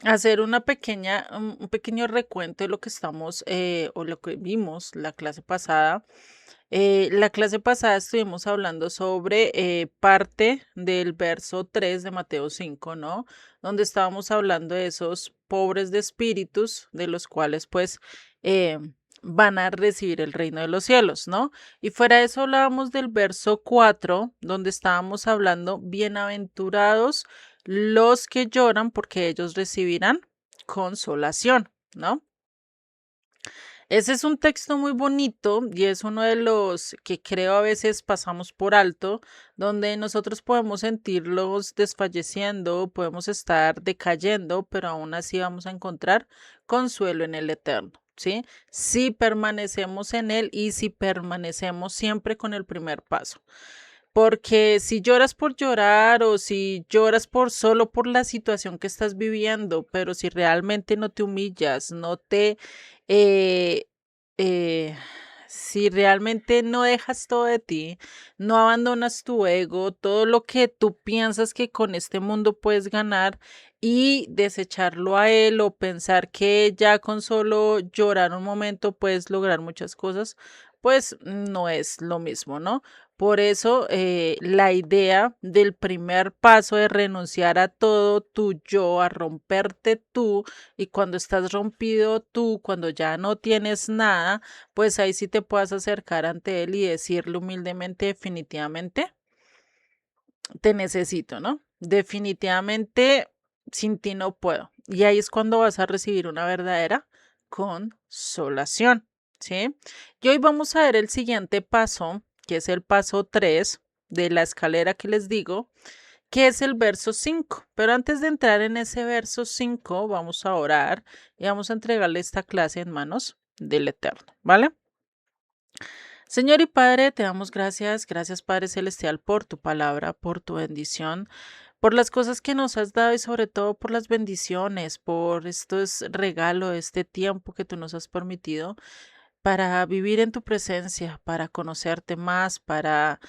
hacer un pequeño recuento de lo que estamos o lo que vimos la clase pasada. La clase pasada estuvimos hablando sobre parte del verso 3 de Mateo 5, ¿no? Donde estábamos hablando de esos pobres de espíritus, de los cuales pues eh, van a recibir el reino de los cielos, ¿no? Y fuera de eso hablábamos del verso 4, donde estábamos hablando, bienaventurados los que lloran porque ellos recibirán consolación, ¿no? Ese es un texto muy bonito y es uno de los que creo a veces pasamos por alto, donde nosotros podemos sentirlos desfalleciendo, podemos estar decayendo, pero aún así vamos a encontrar consuelo en el Eterno. ¿Sí? Si permanecemos en él y si permanecemos siempre con el primer paso. Porque si lloras por llorar o si lloras por solo por la situación que estás viviendo, pero si realmente no te humillas, no te, eh, eh, si realmente no dejas todo de ti, no abandonas tu ego, todo lo que tú piensas que con este mundo puedes ganar y desecharlo a él o pensar que ya con solo llorar un momento puedes lograr muchas cosas, pues no es lo mismo, ¿no? Por eso, la idea del primer paso de renunciar a todo tu yo, a romperte tú, y cuando estás rompido tú, cuando ya no tienes nada, pues ahí sí te puedas acercar ante él y decirle humildemente, definitivamente, te necesito, ¿no? Definitivamente, sin ti no puedo. Y ahí es cuando vas a recibir una verdadera consolación, ¿sí? Y hoy vamos a ver el siguiente paso, que es el paso 3 de la escalera que les digo, que es el verso 5. Pero antes de entrar en ese verso 5, vamos a orar y vamos a entregarle esta clase en manos del Eterno, ¿vale? Señor y Padre, te damos gracias, gracias Padre Celestial por tu palabra, por tu bendición, por las cosas que nos has dado y sobre todo por las bendiciones, por estos regalo, este tiempo que tú nos has permitido para vivir en tu presencia, para conocerte más, para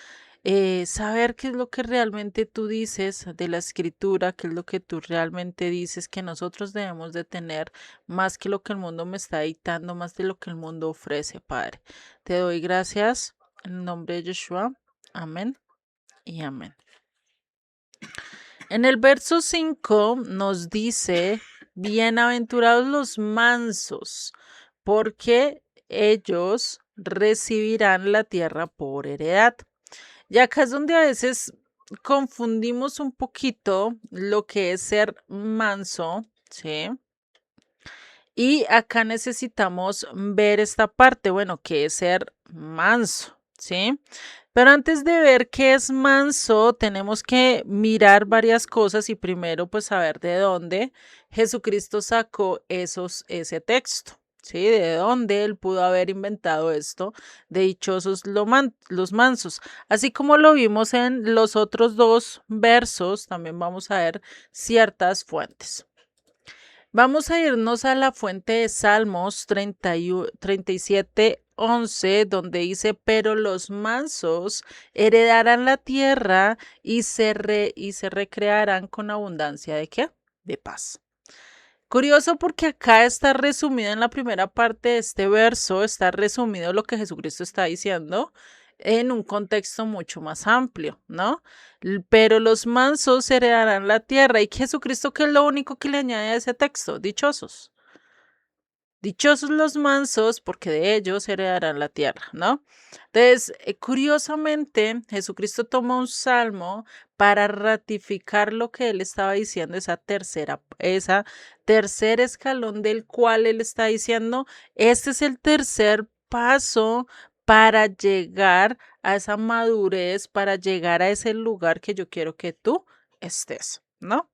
saber qué es lo que realmente tú dices de la escritura, qué es lo que tú realmente dices que nosotros debemos de tener más que lo que el mundo me está dictando, más de lo que el mundo ofrece, Padre. Te doy gracias en el nombre de Yeshua. Amén y amén. En el verso 5 nos dice, bienaventurados los mansos, porque ellos recibirán la tierra por heredad. Y acá es donde a veces confundimos un poquito lo que es ser manso, ¿sí? Y acá necesitamos ver esta parte, bueno, que es ser manso, ¿sí? Pero antes de ver qué es manso, tenemos que mirar varias cosas y primero pues saber de dónde Jesucristo sacó ese texto, ¿sí? De dónde él pudo haber inventado esto de dichosos los mansos. Así como lo vimos en los otros dos versos, también vamos a ver ciertas fuentes. Vamos a irnos a la fuente de Salmos 37, 11, donde dice, pero los mansos heredarán la tierra y se recrearán con abundancia de ¿qué? De paz. Curioso porque acá está resumido en la primera parte de este verso, está resumido lo que Jesucristo está diciendo en un contexto mucho más amplio, ¿no? Pero los mansos heredarán la tierra y Jesucristo, ¿qué es lo único que le añade a ese texto? Dichosos. Dichosos los mansos, porque de ellos heredarán la tierra, ¿no? Entonces, curiosamente, Jesucristo toma un salmo para ratificar lo que él estaba diciendo, esa tercer escalón del cual él está diciendo, este es el tercer paso para llegar a esa madurez, para llegar a ese lugar que yo quiero que tú estés, ¿no?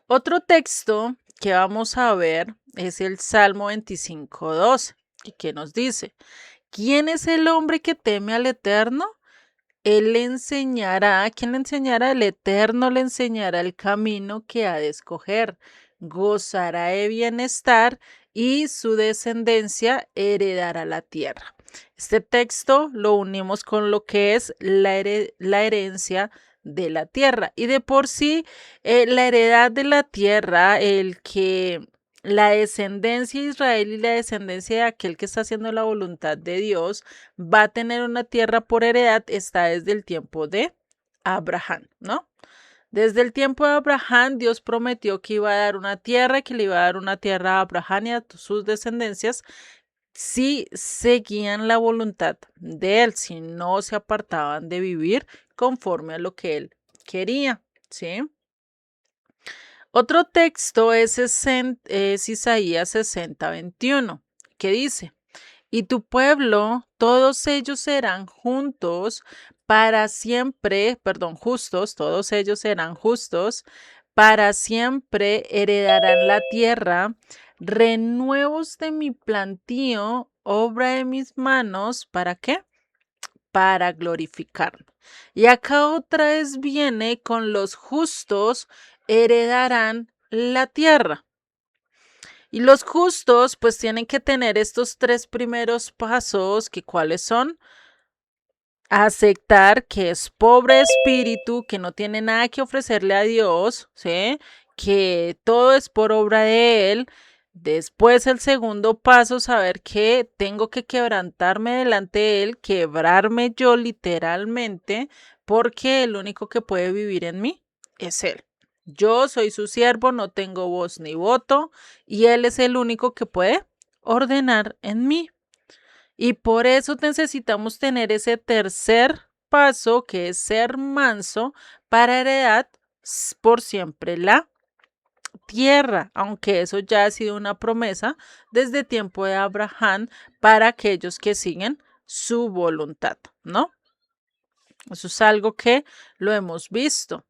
Otro texto que vamos a ver es el Salmo 25:12, que nos dice, ¿quién es el hombre que teme al Eterno? Él le enseñará, ¿quién le enseñará? El Eterno le enseñará el camino que ha de escoger, gozará de bienestar y su descendencia heredará la tierra. Este texto lo unimos con lo que es la herencia de la tierra. Y de por sí, la heredad de la tierra, la descendencia de Israel y la descendencia de aquel que está haciendo la voluntad de Dios va a tener una tierra por heredad, está desde el tiempo de Abraham, ¿no? Desde el tiempo de Abraham, Dios prometió que iba a dar una tierra, que le iba a dar una tierra a Abraham y a sus descendencias si seguían la voluntad de él, si no se apartaban de vivir conforme a lo que él quería, ¿sí? Otro texto es Isaías 60:21, que dice: y tu pueblo, todos ellos serán juntos para siempre, perdón, justos, todos ellos serán justos, para siempre heredarán la tierra, renuevos de mi plantío, obra de mis manos, ¿para qué? Para glorificarme. Y acá otra vez viene con los justos heredarán la tierra. Y los justos pues tienen que tener estos tres primeros pasos, que cuáles son: aceptar que es pobre de espíritu, que no tiene nada que ofrecerle a Dios, ¿sí? Que todo es por obra de Él. Después el segundo paso, saber que tengo que quebrantarme delante de Él, quebrarme yo literalmente, porque el único que puede vivir en mí es Él. Yo soy su siervo, no tengo voz ni voto, y Él es el único que puede ordenar en mí. Y por eso necesitamos tener ese tercer paso, que es ser manso, para heredar por siempre la tierra, aunque eso ya ha sido una promesa desde tiempo de Abraham para aquellos que siguen su voluntad, ¿no? Eso es algo que lo hemos visto.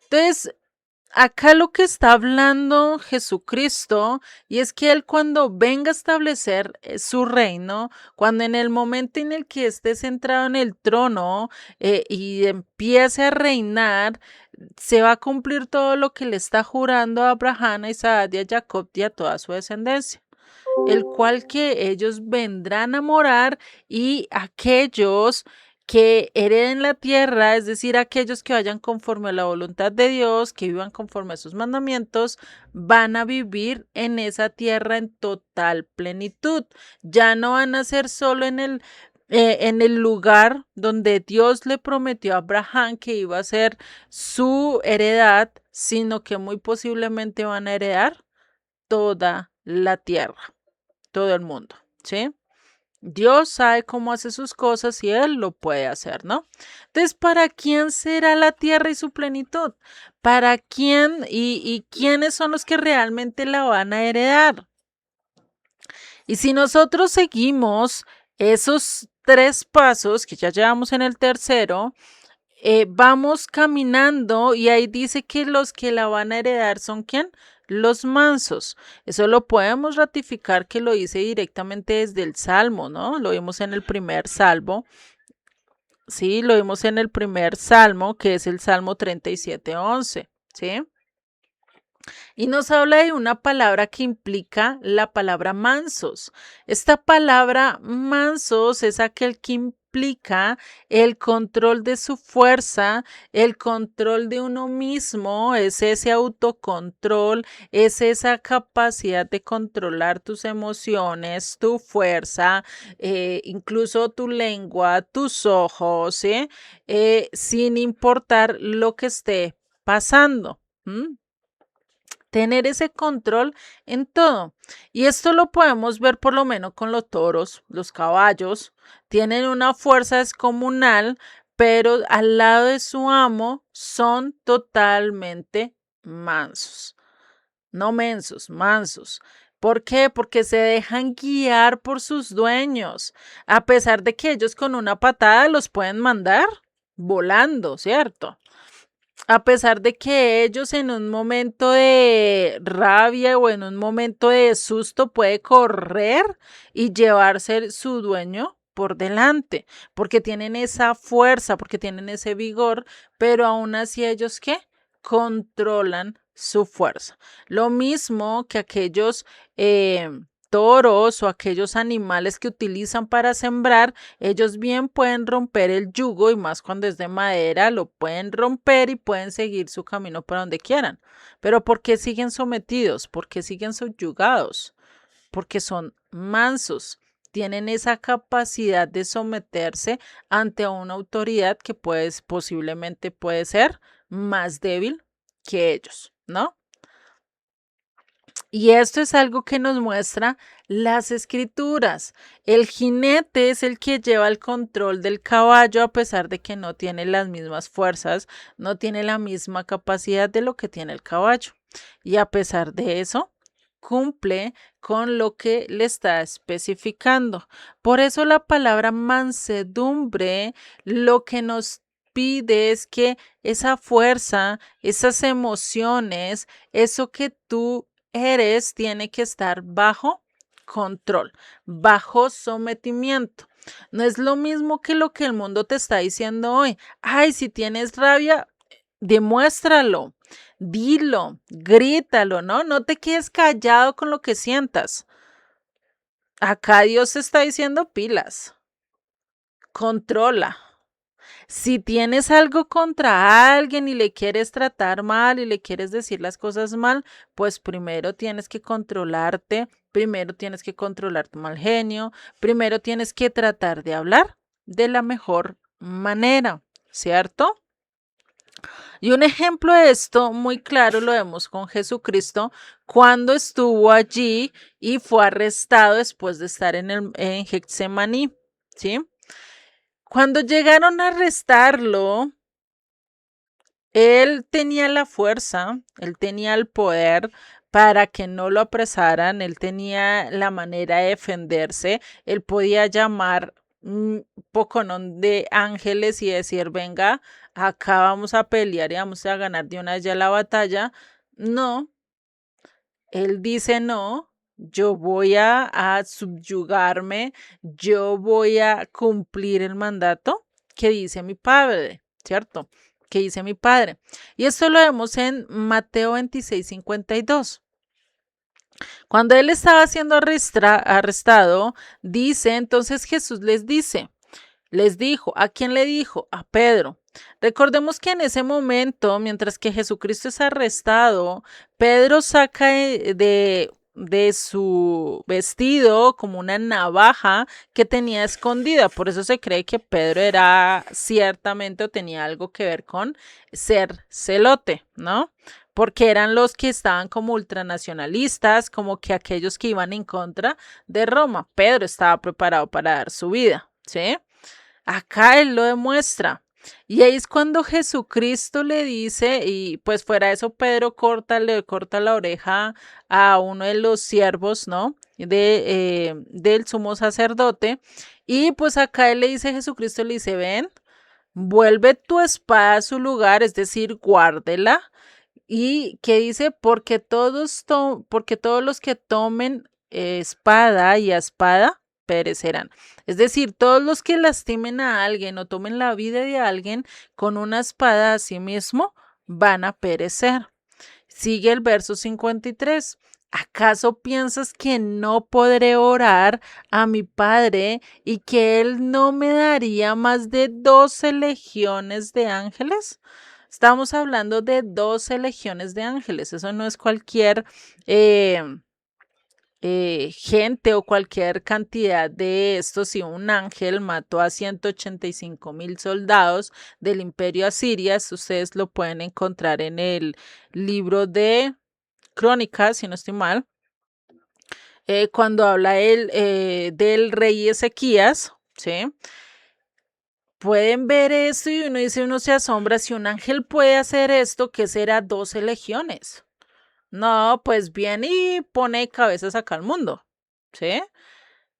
Entonces, acá lo que está hablando Jesucristo, y es que Él, cuando venga a establecer su reino, cuando en el momento en el que esté centrado en el trono y empiece a reinar, se va a cumplir todo lo que le está jurando a Abraham, a Isaac y a Jacob y a toda su descendencia, el cual que ellos vendrán a morar, y aquellos que hereden la tierra, es decir, aquellos que vayan conforme a la voluntad de Dios, que vivan conforme a sus mandamientos, van a vivir en esa tierra en total plenitud. Ya no van a ser solo en el lugar donde Dios le prometió a Abraham que iba a ser su heredad, sino que muy posiblemente van a heredar toda la tierra, todo el mundo, ¿sí? Dios sabe cómo hace sus cosas y Él lo puede hacer, ¿no? Entonces, ¿para quién será la tierra y su plenitud? ¿Para quién y quiénes son los que realmente la van a heredar? Y si nosotros seguimos esos tres pasos, que ya llevamos en el tercero, vamos caminando, y ahí dice que los que la van a heredar son ¿quién? Los mansos. Eso lo podemos ratificar, que lo dice directamente desde el Salmo, ¿no? Lo vimos en el primer Salmo. Sí, lo vimos en el primer Salmo, que es el Salmo 37:11, ¿sí? Y nos habla de una palabra que implica la palabra mansos. Esta palabra mansos es aquel que implica el control de su fuerza, el control de uno mismo, es ese autocontrol, es esa capacidad de controlar tus emociones, tu fuerza, incluso tu lengua, tus ojos, ¿sí? Sin importar lo que esté pasando. Tener ese control en todo. Y esto lo podemos ver por lo menos con los toros, los caballos. Tienen una fuerza descomunal, pero al lado de su amo son totalmente mansos. No mensos, mansos. ¿Por qué? Porque se dejan guiar por sus dueños, a pesar de que ellos con una patada los pueden mandar volando, ¿cierto? A pesar de que ellos en un momento de rabia o en un momento de susto puede correr y llevarse su dueño por delante, porque tienen esa fuerza, porque tienen ese vigor, pero aún así ellos ¿qué? Controlan su fuerza. Lo mismo que aquellos toros o aquellos animales que utilizan para sembrar, ellos bien pueden romper el yugo y más cuando es de madera, lo pueden romper y pueden seguir su camino para donde quieran. Pero ¿por qué siguen sometidos? ¿Por qué siguen subyugados? Porque son mansos, tienen esa capacidad de someterse ante una autoridad que posiblemente puede ser más débil que ellos, ¿no? Y esto es algo que nos muestra las escrituras. El jinete es el que lleva el control del caballo a pesar de que no tiene las mismas fuerzas, no tiene la misma capacidad de lo que tiene el caballo. Y a pesar de eso, cumple con lo que le está especificando. Por eso la palabra mansedumbre lo que nos pide es que esa fuerza, esas emociones, eso que tú eres tiene que estar bajo control, bajo sometimiento. No es lo mismo que lo que el mundo te está diciendo hoy. Ay, si tienes rabia, demuéstralo, dilo, grítalo, ¿no? No te quedes callado con lo que sientas. Acá Dios te está diciendo pilas, controla. Si tienes algo contra alguien y le quieres tratar mal y le quieres decir las cosas mal, pues primero tienes que controlarte, primero tienes que controlar tu mal genio, primero tienes que tratar de hablar de la mejor manera, ¿cierto? Y un ejemplo de esto muy claro lo vemos con Jesucristo cuando estuvo allí y fue arrestado después de estar en Getsemaní, ¿sí? Cuando llegaron a arrestarlo, él tenía la fuerza, él tenía el poder para que no lo apresaran, él tenía la manera de defenderse, él podía llamar un poco de ángeles y decir, venga, acá vamos a pelear y vamos a ganar de una vez ya la batalla. No, él dice no. Yo voy a subyugarme, yo voy a cumplir el mandato que dice mi padre, ¿cierto? Que dice mi padre. Y esto lo vemos en Mateo 26:52. Cuando él estaba siendo arrestado, dice, entonces Jesús les dijo, ¿a quién le dijo? A Pedro. Recordemos que en ese momento, mientras que Jesucristo es arrestado, Pedro saca de su vestido como una navaja que tenía escondida. Por eso se cree que Pedro era ciertamente o tenía algo que ver con ser celote, ¿no? Porque eran los que estaban como ultranacionalistas, como que aquellos que iban en contra de Roma. Pedro estaba preparado para dar su vida, ¿sí? Acá él lo demuestra. Y ahí es cuando Jesucristo le dice, y pues fuera de eso, Pedro le corta la oreja a uno de los siervos, ¿no? Del sumo sacerdote. Y pues acá él le dice, Jesucristo le dice, ven, vuelve tu espada a su lugar, es decir, guárdela. Y que dice, porque todos los que tomen espada y a espada perecerán. Es decir, todos los que lastimen a alguien o tomen la vida de alguien con una espada a sí mismo van a perecer. Sigue el verso 53. ¿Acaso piensas que no podré orar a mi Padre y que Él no me daría más de 12 legiones de ángeles? Estamos hablando de 12 legiones de ángeles. Eso no es cualquier eh, gente o cualquier cantidad de estos. Si un ángel mató a 185,000 soldados del imperio asiria, ustedes lo pueden encontrar en el libro de Crónicas, si no estoy mal, cuando habla él del rey Ezequías, ¿sí? Pueden ver esto y uno se asombra, si un ángel puede hacer esto, ¿qué será 12 legiones? No, pues viene y pone cabezas acá al mundo, ¿sí?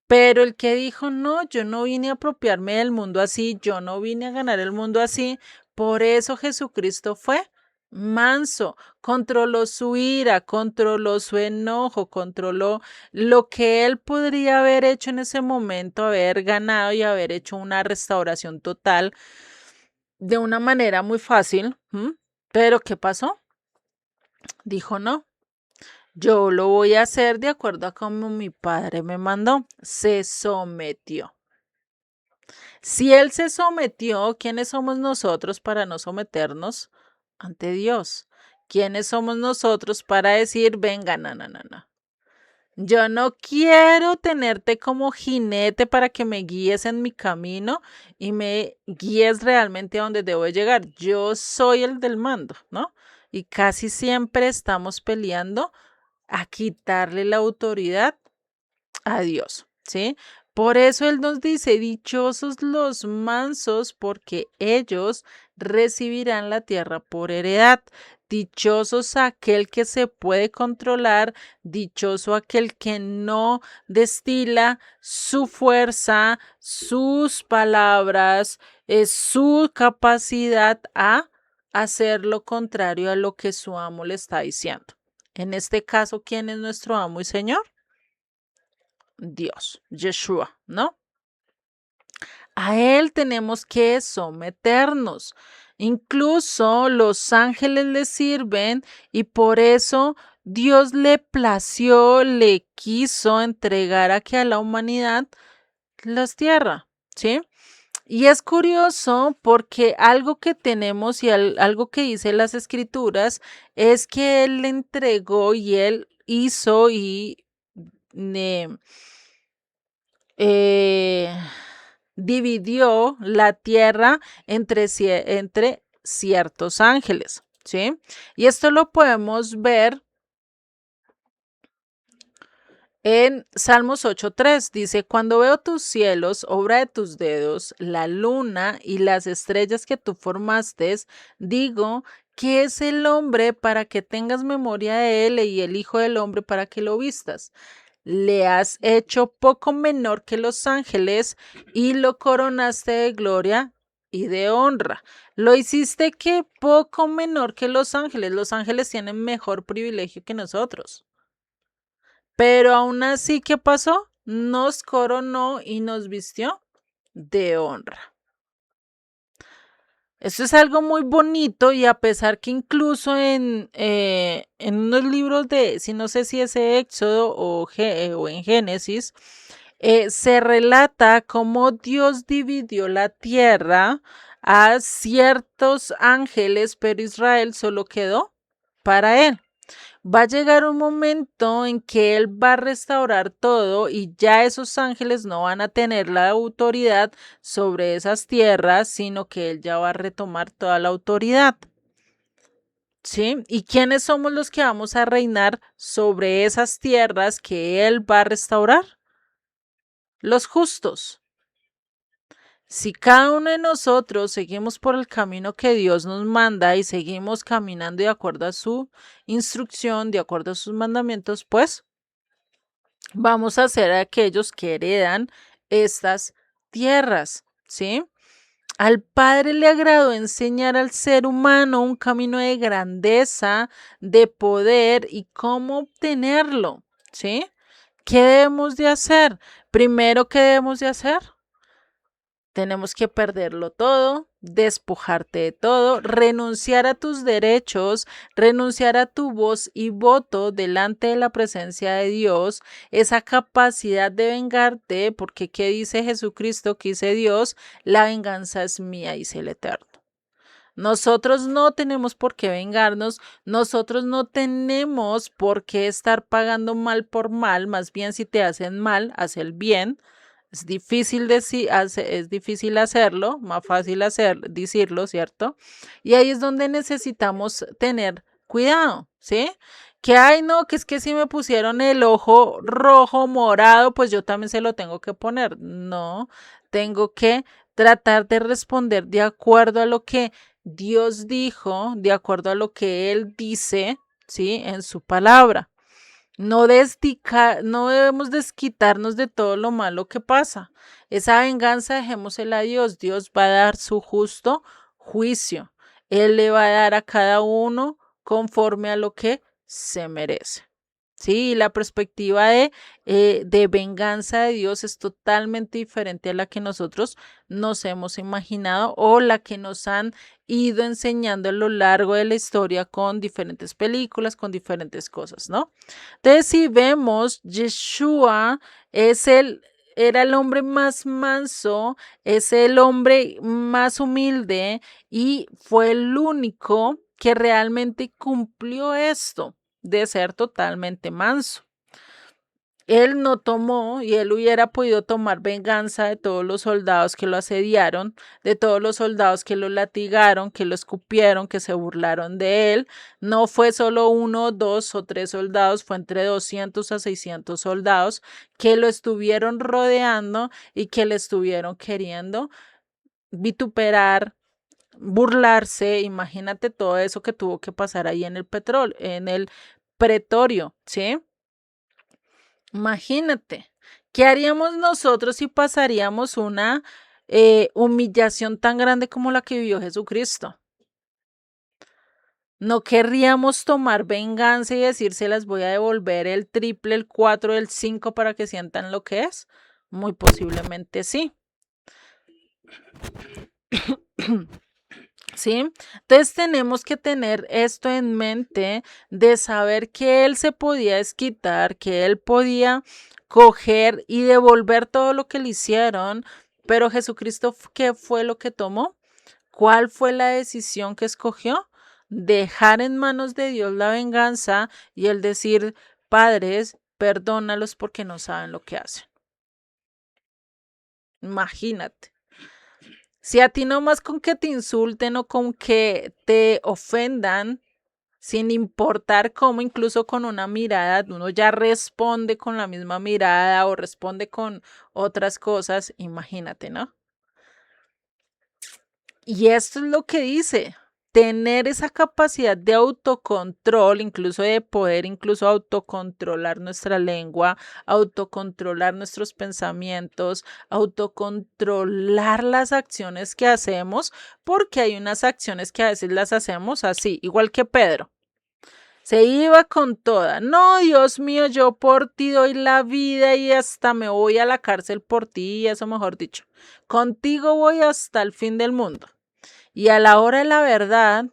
Pero el que dijo, no, yo no vine a apropiarme del mundo así, yo no vine a ganar el mundo así, por eso Jesucristo fue manso, controló su ira, controló su enojo, controló lo que él podría haber hecho en ese momento, haber ganado y haber hecho una restauración total de una manera muy fácil. Pero ¿qué pasó? Dijo no. Yo lo voy a hacer de acuerdo a como mi padre me mandó. Se sometió. Si él se sometió, ¿quiénes somos nosotros para no someternos ante Dios? ¿Quiénes somos nosotros para decir, venga, no, no, no, no? Yo no quiero tenerte como jinete para que me guíes en mi camino y me guíes realmente a donde debo de llegar. Yo soy el del mando, ¿no? Y casi siempre estamos peleando a quitarle la autoridad a Dios, ¿sí? Por eso Él nos dice, dichosos los mansos, porque ellos recibirán la tierra por heredad. Dichosos aquel que se puede controlar, dichoso aquel que no destila su fuerza, sus palabras, su capacidad a hacer lo contrario a lo que su amo le está diciendo. En este caso, ¿quién es nuestro amo y Señor? Dios, Yeshua, ¿no? A Él tenemos que someternos. Incluso los ángeles le sirven y por eso Dios le plació, le quiso entregar aquí a la humanidad las tierras, ¿sí? Y es curioso porque algo que tenemos y algo que dice las escrituras es que Él le entregó y Él hizo y eh, dividió la tierra entre ciertos ángeles, ¿sí? Y esto lo podemos ver en Salmos 8:3. Dice, cuando veo tus cielos, obra de tus dedos, la luna y las estrellas que tú formaste, digo, ¿qué es el hombre para que tengas memoria de él y el hijo del hombre para que lo vistas? Le has hecho poco menor que los ángeles y lo coronaste de gloria y de honra. Lo hiciste que poco menor que los ángeles. Los ángeles tienen mejor privilegio que nosotros. Pero aún así, ¿qué pasó? Nos coronó y nos vistió de honra. Esto es algo muy bonito y a pesar que incluso en unos libros de, si no sé si es Éxodo o en Génesis, se relata cómo Dios dividió la tierra a ciertos ángeles, pero Israel solo quedó para él. Va a llegar un momento en que Él va a restaurar todo y ya esos ángeles no van a tener la autoridad sobre esas tierras, sino que Él ya va a retomar toda la autoridad. ¿Sí? ¿Y quiénes somos los que vamos a reinar sobre esas tierras que Él va a restaurar? Los justos. Si cada uno de nosotros seguimos por el camino que Dios nos manda y seguimos caminando de acuerdo a su instrucción, de acuerdo a sus mandamientos, pues vamos a ser aquellos que heredan estas tierras, ¿sí? Al Padre le agradó enseñar al ser humano un camino de grandeza, de poder y cómo obtenerlo, ¿sí? ¿Qué debemos de hacer? Primero, ¿qué debemos de hacer? Tenemos que perderlo todo, despojarte de todo, renunciar a tus derechos, renunciar a tu voz y voto delante de la presencia de Dios, esa capacidad de vengarte, porque ¿qué dice Jesucristo? ¿Qué dice Dios? La venganza es mía, dice el Eterno. Nosotros no tenemos por qué vengarnos, nosotros no tenemos por qué estar pagando mal por mal, más bien si te hacen mal, haz el bien. Es difícil es difícil hacerlo, más fácil decirlo, ¿cierto? Y ahí es donde necesitamos tener cuidado, ¿sí? Que ay, no, que es que si me pusieron el ojo rojo, morado, pues yo también se lo tengo que poner. No, tengo que tratar de responder de acuerdo a lo que Dios dijo, de acuerdo a lo que Él dice, ¿sí? En su palabra. No debemos desquitarnos de todo lo malo que pasa. Esa venganza dejémosela a Dios. Dios va a dar su justo juicio. Él le va a dar a cada uno conforme a lo que se merece. Sí, la perspectiva de venganza de Dios es totalmente diferente a la que nosotros nos hemos imaginado o la que nos han ido enseñando a lo largo de la historia con diferentes películas, con diferentes cosas, ¿no? Entonces, si vemos, Yeshua es era el hombre más manso, es el hombre más humilde y fue el único que realmente cumplió esto de ser totalmente manso. Él no tomó y él hubiera podido tomar venganza de todos los soldados que lo asediaron, de todos los soldados que lo latigaron, que lo escupieron, que se burlaron de él. No fue solo uno, dos o tres soldados, fue entre 200 a 600 soldados que lo estuvieron rodeando y que le estuvieron queriendo vituperar, burlarse. Imagínate todo eso que tuvo que pasar ahí en el petróleo, en el pretorio, ¿sí? Imagínate, ¿qué haríamos nosotros si pasaríamos una humillación tan grande como la que vivió Jesucristo? No querríamos tomar venganza y decir se las voy a devolver el triple, el 4, el 5 para que sientan lo que es. Muy posiblemente sí. ¿Sí? Entonces tenemos que tener esto en mente de saber que él se podía desquitar, que él podía coger y devolver todo lo que le hicieron, pero Jesucristo, ¿qué fue lo que tomó? ¿Cuál fue la decisión que escogió? Dejar en manos de Dios la venganza y el decir, padres, perdónalos porque no saben lo que hacen. Imagínate. Si a ti no más con que te insulten o con que te ofendan, sin importar cómo, incluso con una mirada, uno ya responde con la misma mirada o responde con otras cosas, imagínate, ¿no? Y esto es lo que dice, tener esa capacidad de autocontrol, incluso de poder, incluso autocontrolar nuestra lengua, autocontrolar nuestros pensamientos, autocontrolar las acciones que hacemos, porque hay unas acciones que a veces las hacemos así, igual que Pedro. Se iba con toda. No, Dios mío, yo por ti doy la vida y hasta me voy a la cárcel por ti, y eso mejor dicho. Contigo voy hasta el fin del mundo. Y a la hora de la verdad,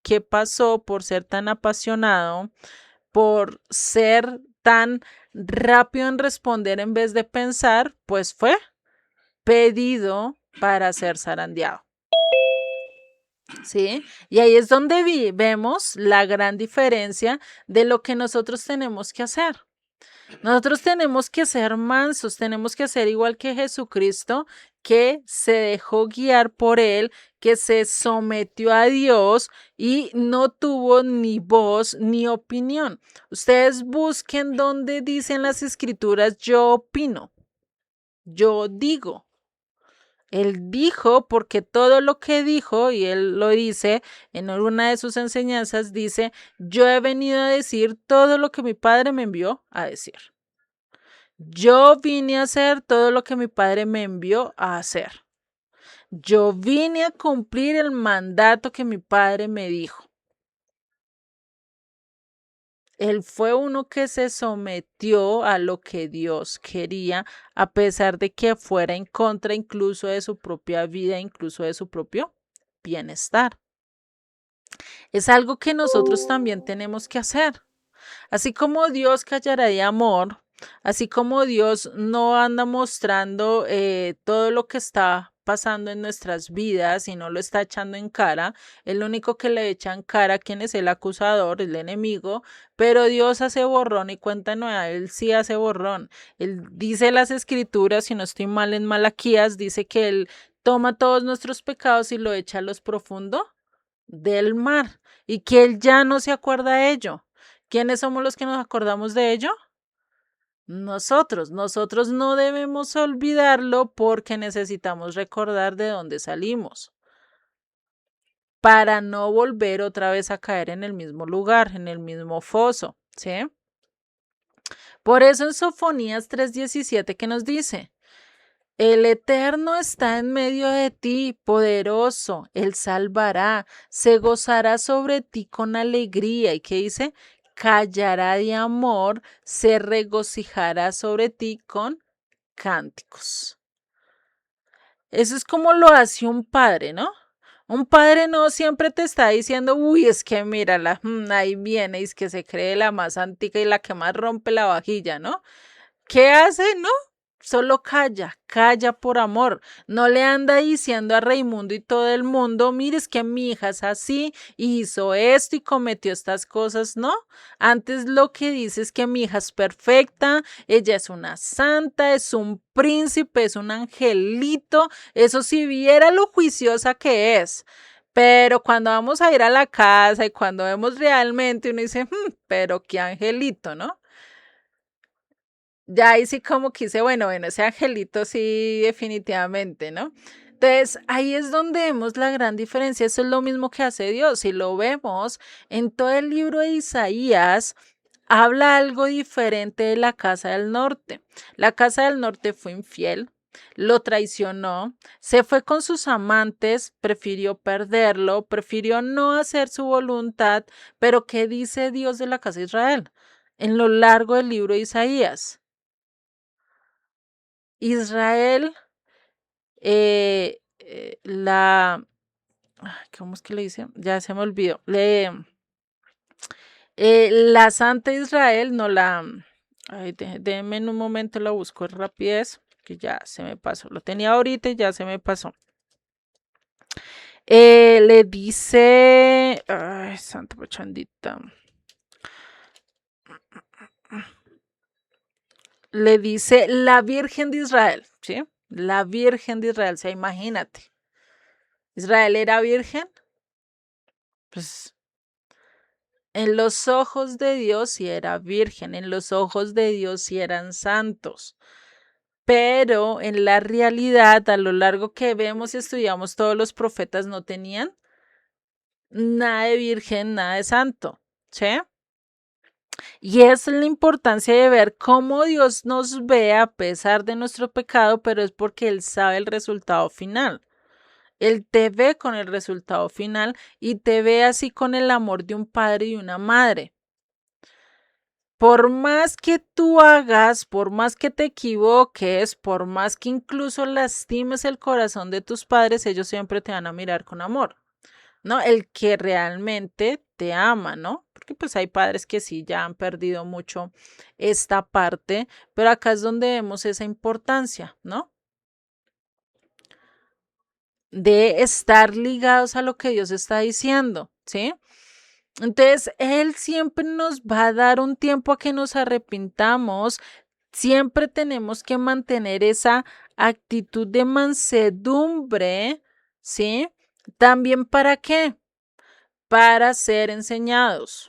¿qué pasó por ser tan apasionado, por ser tan rápido en responder en vez de pensar? Pues fue pedido para ser zarandeado. ¿Sí? Y ahí es donde vemos la gran diferencia de lo que nosotros tenemos que hacer. Nosotros tenemos que ser mansos, tenemos que ser igual que Jesucristo, que se dejó guiar por él, que se sometió a Dios y no tuvo ni voz ni opinión. Ustedes busquen donde dicen las escrituras, yo opino, yo digo. Él dijo, porque todo lo que dijo, y él lo dice en una de sus enseñanzas, dice, yo he venido a decir todo lo que mi padre me envió a decir. Yo vine a hacer todo lo que mi padre me envió a hacer. Yo vine a cumplir el mandato que mi padre me dijo. Él fue uno que se sometió a lo que Dios quería, a pesar de que fuera en contra incluso de su propia vida, incluso de su propio bienestar. Es algo que nosotros también tenemos que hacer. Así como Dios callará de amor, así como Dios no anda mostrando todo lo que está pasando en nuestras vidas y no lo está echando en cara, el único que le echa en cara quién es el acusador, el enemigo, pero Dios hace borrón y cuenta nueva, él sí hace borrón. Él dice las escrituras, si no estoy mal en Malaquías, dice que él toma todos nuestros pecados y lo echa a los profundos del mar y que él ya no se acuerda de ello. ¿Quiénes somos los que nos acordamos de ello? Nosotros no debemos olvidarlo porque necesitamos recordar de dónde salimos para no volver otra vez a caer en el mismo lugar, en el mismo foso, ¿sí? Por eso en Sofonías 3:17 que nos dice, el Eterno está en medio de ti, poderoso, Él salvará, se gozará sobre ti con alegría. ¿Y qué dice? callará de amor, se regocijará sobre ti con cánticos. Eso es como lo hace un padre, ¿no? Un padre no siempre te está diciendo, uy, es que mírala, ahí viene, es que se cree la más antica y la que más rompe la vajilla, ¿no? ¿Qué hace? No, solo calla, calla por amor. No le anda diciendo a Raimundo y todo el mundo, mire, es que mi hija es así, hizo esto y cometió estas cosas, ¿no? Antes lo que dice es que mi hija es perfecta, ella es una santa, es un príncipe, es un angelito, eso si viera lo juiciosa que es. Pero cuando vamos a ir a la casa y cuando vemos realmente, uno dice, pero qué angelito, ¿no? Ya ahí sí como que dice, bueno, ese angelito sí, definitivamente, ¿no? Entonces, ahí es donde vemos la gran diferencia. Eso es lo mismo que hace Dios. Y lo vemos en todo el libro de Isaías, habla algo diferente de la casa del norte. La casa del norte fue infiel, lo traicionó, se fue con sus amantes, prefirió perderlo, prefirió no hacer su voluntad. Pero ¿qué dice Dios de la casa de Israel? En lo largo del libro de Isaías. Israel, la, ¿cómo es que le dice? Ya se me olvidó. La Santa Israel, no la, ay, déjenme en un momento, la busco en rapidez, que ya se me pasó. Lo tenía ahorita y ya se me pasó. Le dice, ay, Santa Pachandita. Le dice la Virgen de Israel, ¿sí? La Virgen de Israel, o sea, imagínate. Israel era virgen, pues en los ojos de Dios sí era virgen, en los ojos de Dios sí eran santos. Pero en la realidad, a lo largo que vemos y estudiamos, todos los profetas no tenían nada de virgen, nada de santo, ¿sí? Y esa es la importancia de ver cómo Dios nos ve a pesar de nuestro pecado, pero es porque Él sabe el resultado final. Él te ve con el resultado final y te ve así con el amor de un padre y una madre. Por más que tú hagas, por más que te equivoques, por más que incluso lastimes el corazón de tus padres, ellos siempre te van a mirar con amor, ¿no? El que realmente te ama, ¿no? Porque pues hay padres que sí ya han perdido mucho esta parte, pero acá es donde vemos esa importancia, ¿no? De estar ligados a lo que Dios está diciendo, ¿sí? Entonces, Él siempre nos va a dar un tiempo a que nos arrepintamos. Siempre tenemos que mantener esa actitud de mansedumbre, ¿sí? También para qué? Para ser enseñados.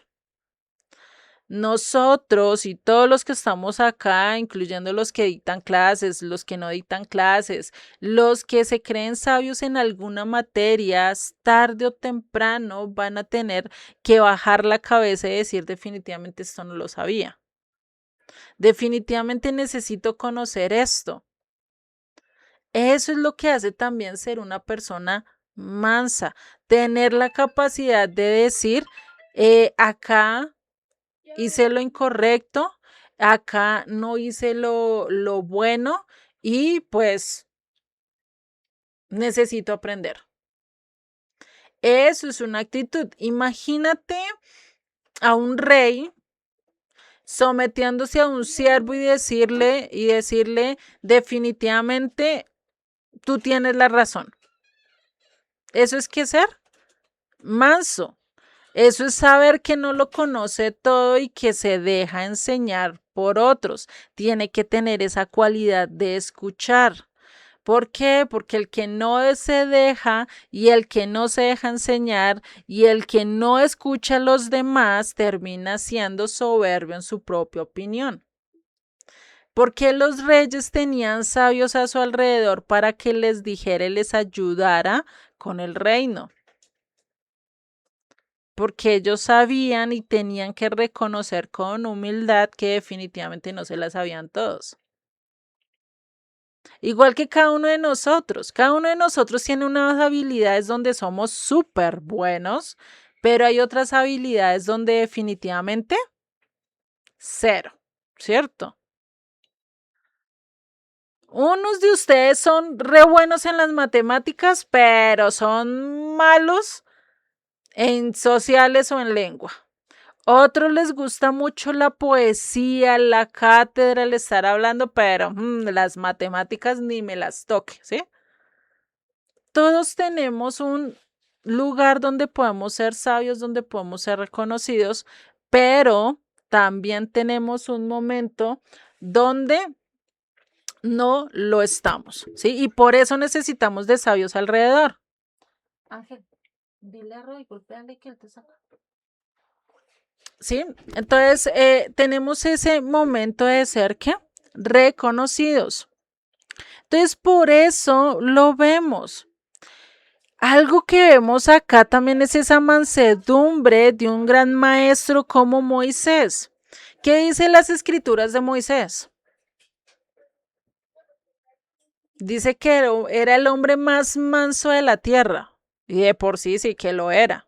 Nosotros y todos los que estamos acá, incluyendo los que dictan clases, los que no dictan clases, los que se creen sabios en alguna materia, tarde o temprano van a tener que bajar la cabeza y decir definitivamente esto no lo sabía. Definitivamente necesito conocer esto. Eso es lo que hace también ser una persona mansa, tener la capacidad de decir, acá hice lo incorrecto, acá no hice lo bueno y pues necesito aprender. Eso es una actitud. Imagínate a un rey sometiéndose a un siervo y decirle definitivamente tú tienes la razón. Eso es que ser manso. Eso es saber que no lo conoce todo y que se deja enseñar por otros. Tiene que tener esa cualidad de escuchar. ¿Por qué? Porque el que no se deja y el que no se deja enseñar y el que no escucha a los demás termina siendo soberbio en su propia opinión. Porque los reyes tenían sabios a su alrededor para que les dijera y les ayudara con el reino. Porque ellos sabían y tenían que reconocer con humildad que definitivamente no se las sabían todos. Igual que cada uno de nosotros tiene unas habilidades donde somos súper buenos, pero hay otras habilidades donde definitivamente cero, ¿cierto? Unos de ustedes son re buenos en las matemáticas, pero son malos en sociales o en lengua. Otros les gusta mucho la poesía, la cátedra, el estar hablando, pero las matemáticas ni me las toque, ¿sí? Todos tenemos un lugar donde podemos ser sabios, donde podemos ser reconocidos, pero también tenemos un momento donde no lo estamos, ¿sí? Y por eso necesitamos de sabios alrededor. Ángel, dile a Roy, golpéale que él te saca. ¿Sí? Entonces, tenemos ese momento de ser que reconocidos. Entonces, por eso lo vemos. Algo que vemos acá también es esa mansedumbre de un gran maestro como Moisés. ¿Qué dicen las escrituras de Moisés? Dice que era el hombre más manso de la tierra. Y de por sí sí que lo era.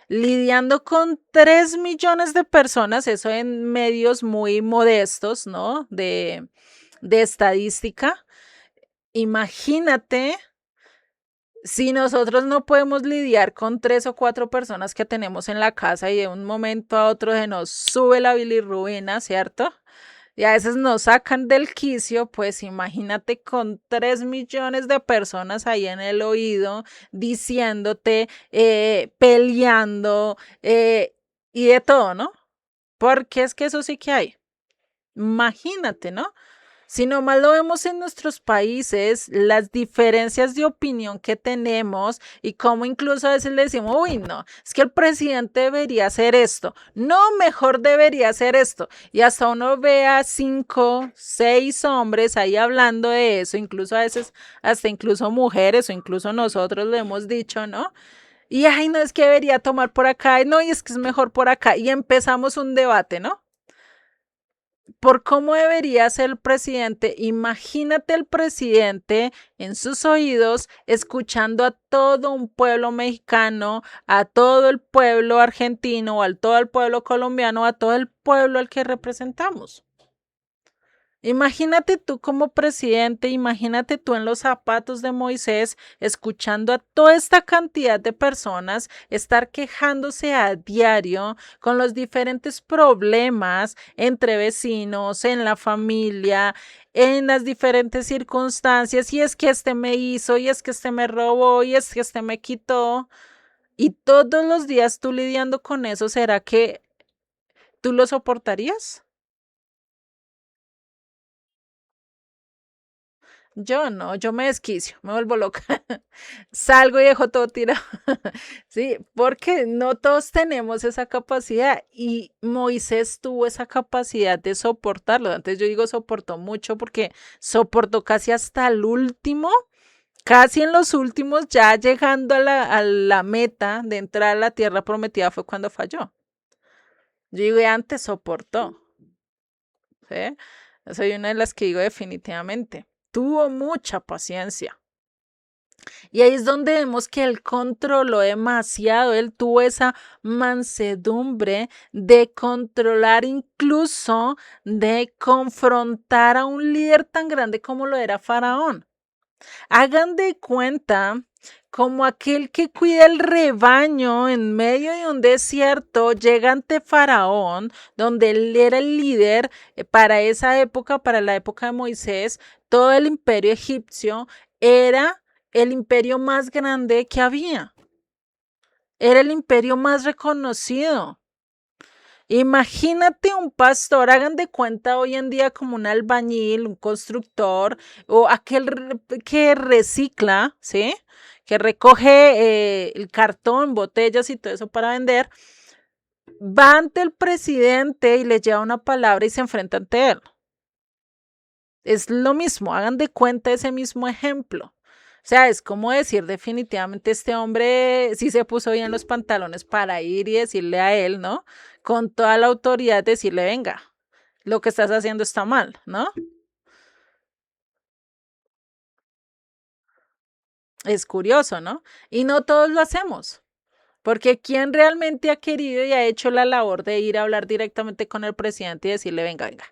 Lidiando con 3 millones de personas, eso en medios muy modestos, ¿no? De estadística. Imagínate si nosotros no podemos lidiar con 3 o 4 personas que tenemos en la casa y de un momento a otro se nos sube la bilirrubina, ¿cierto? Y a veces nos sacan del quicio, pues imagínate con 3 millones de personas ahí en el oído diciéndote, peleando y de todo, ¿no? Porque es que eso sí que hay. Imagínate, ¿no? Si nomás lo vemos en nuestros países, las diferencias de opinión que tenemos y cómo incluso a veces le decimos, uy, no, es que el presidente debería hacer esto, no, mejor debería hacer esto. Y hasta uno ve a 5, 6 hombres ahí hablando de eso, incluso a veces, hasta incluso mujeres o incluso nosotros lo hemos dicho, ¿no? Y ay, no, es que debería tomar por acá, no, y es que es mejor por acá. Y empezamos un debate, ¿no? Por cómo debería ser el presidente. Imagínate el presidente en sus oídos escuchando a todo un pueblo mexicano, a todo el pueblo argentino, a todo el pueblo colombiano, a todo el pueblo al que representamos. Imagínate tú como presidente, imagínate tú en los zapatos de Moisés, escuchando a toda esta cantidad de personas estar quejándose a diario con los diferentes problemas entre vecinos, en la familia, en las diferentes circunstancias, y es que este me hizo, y es que este me robó, y es que este me quitó, y todos los días tú lidiando con eso, ¿será que tú lo soportarías? Yo no, yo me desquicio, me vuelvo loca. Salgo y dejo todo tirado. Sí, porque no todos tenemos esa capacidad y Moisés tuvo esa capacidad de soportarlo. Antes yo digo soportó mucho porque soportó casi hasta el último, casi en los últimos, ya llegando a la meta de entrar a la tierra prometida fue cuando falló. Yo digo, y antes soportó. ¿Sí? Soy una de las que digo definitivamente. Tuvo mucha paciencia. Y ahí es donde vemos que él controló demasiado, él tuvo esa mansedumbre de controlar, incluso de confrontar a un líder tan grande como lo era Faraón. Hagan de cuenta como aquel que cuida el rebaño en medio de un desierto, llega ante Faraón, donde él era el líder para esa época, para la época de Moisés, todo el imperio egipcio era el imperio más grande que había, era el imperio más reconocido. Imagínate un pastor, hagan de cuenta hoy en día como un albañil, un constructor o aquel que recicla, ¿sí? Que recoge el cartón, botellas y todo eso para vender, va ante el presidente y le lleva una palabra y se enfrenta ante él. Es lo mismo, hagan de cuenta ese mismo ejemplo. O sea, es como decir definitivamente este hombre sí se puso bien los pantalones para ir y decirle a él, ¿no? Con toda la autoridad decirle, venga, lo que estás haciendo está mal, ¿no? Es curioso, ¿no? Y no todos lo hacemos. Porque ¿quién realmente ha querido y ha hecho la labor de ir a hablar directamente con el presidente y decirle, venga, venga,